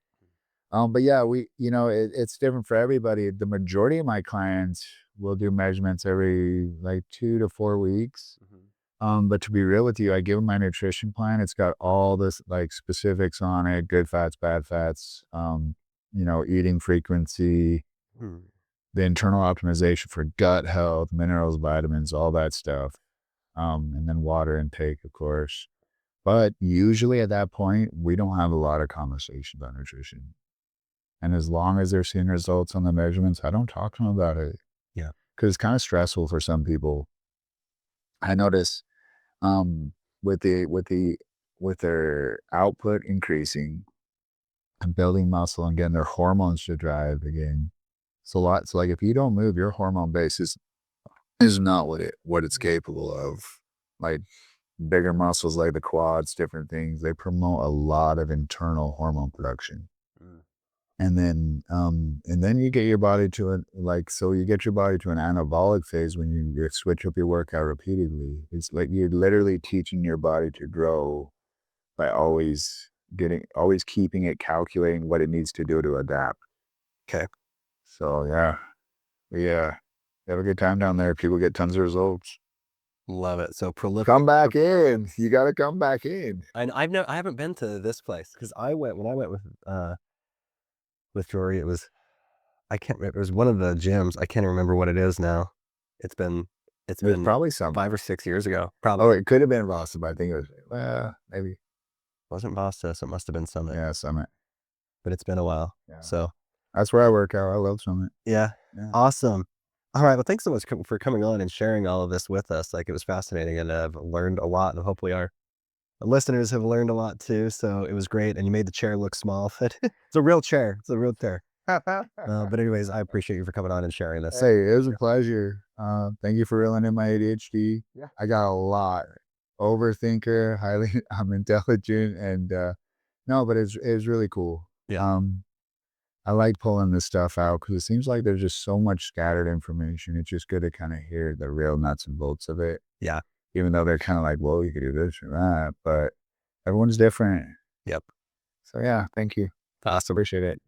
But yeah, it's different for everybody. The majority of my clients we'll do measurements every like 2 to 4 weeks. Mhm. But to be real with you, I give them my nutrition plan. It's got all this like specifics on it, good fats, bad fats, eating frequency, Hmm. the internal optimization for gut health, minerals, vitamins, all that stuff. And then water intake, of course. But usually at that point, we don't have a lot of conversation about nutrition. And as long as they're seeing results on the measurements, I don't talk to them about it Yeah. because it's kind of stressful for some people. I notice um, with their output increasing and building muscle and getting their hormones to drive again. It's a lot. So like if you don't move, your hormone base is not what it's capable of. Like bigger muscles like the quads, different things, they promote a lot of internal hormone production. Mm. And then you get your body to it like so you get your body to an anabolic phase when you switch up your workout repeatedly. It's like you're literally teaching your body to grow by always keeping it calculating what it needs to do to adapt. Okay. So yeah, have a good time down there. People get tons of results. Love it. So prolific. Come back in. You got to come back in. And I haven't been to this place because when I went with Jory, it was I can't remember. It was one of the gyms. I can't remember what it is now. It's been it's It was been probably some. 5 or 6 years ago. Oh, Probably it could have been Boston, but I think it was maybe wasn't Boston, so it must have been Summit. yeah Summit. But it's been a while. Yeah, So that's where I work out. I love Summit. yeah, Yeah. awesome. All right. Well, thanks so much for coming on and sharing all of this with us. Like it was fascinating, and I've learned a lot, and hopefully our listeners have learned a lot too. So it was great, and you made the chair look small, but it's a real chair. It's a real chair. But anyways, I appreciate you for coming on and sharing this. Hey, it was a pleasure. Thank you for reeling in my ADHD. Yeah. I got a lot. Overthinker, highly, I'm intelligent, and no, but it's really cool. Yeah. I like pulling this stuff out because it seems like there's just so much scattered information. It's just good to kind of hear the real nuts and bolts of it. Yeah. Even though they're kind of like, well, you could do this or that, but everyone's different. Yep. So yeah, thank you. Awesome. Appreciate it.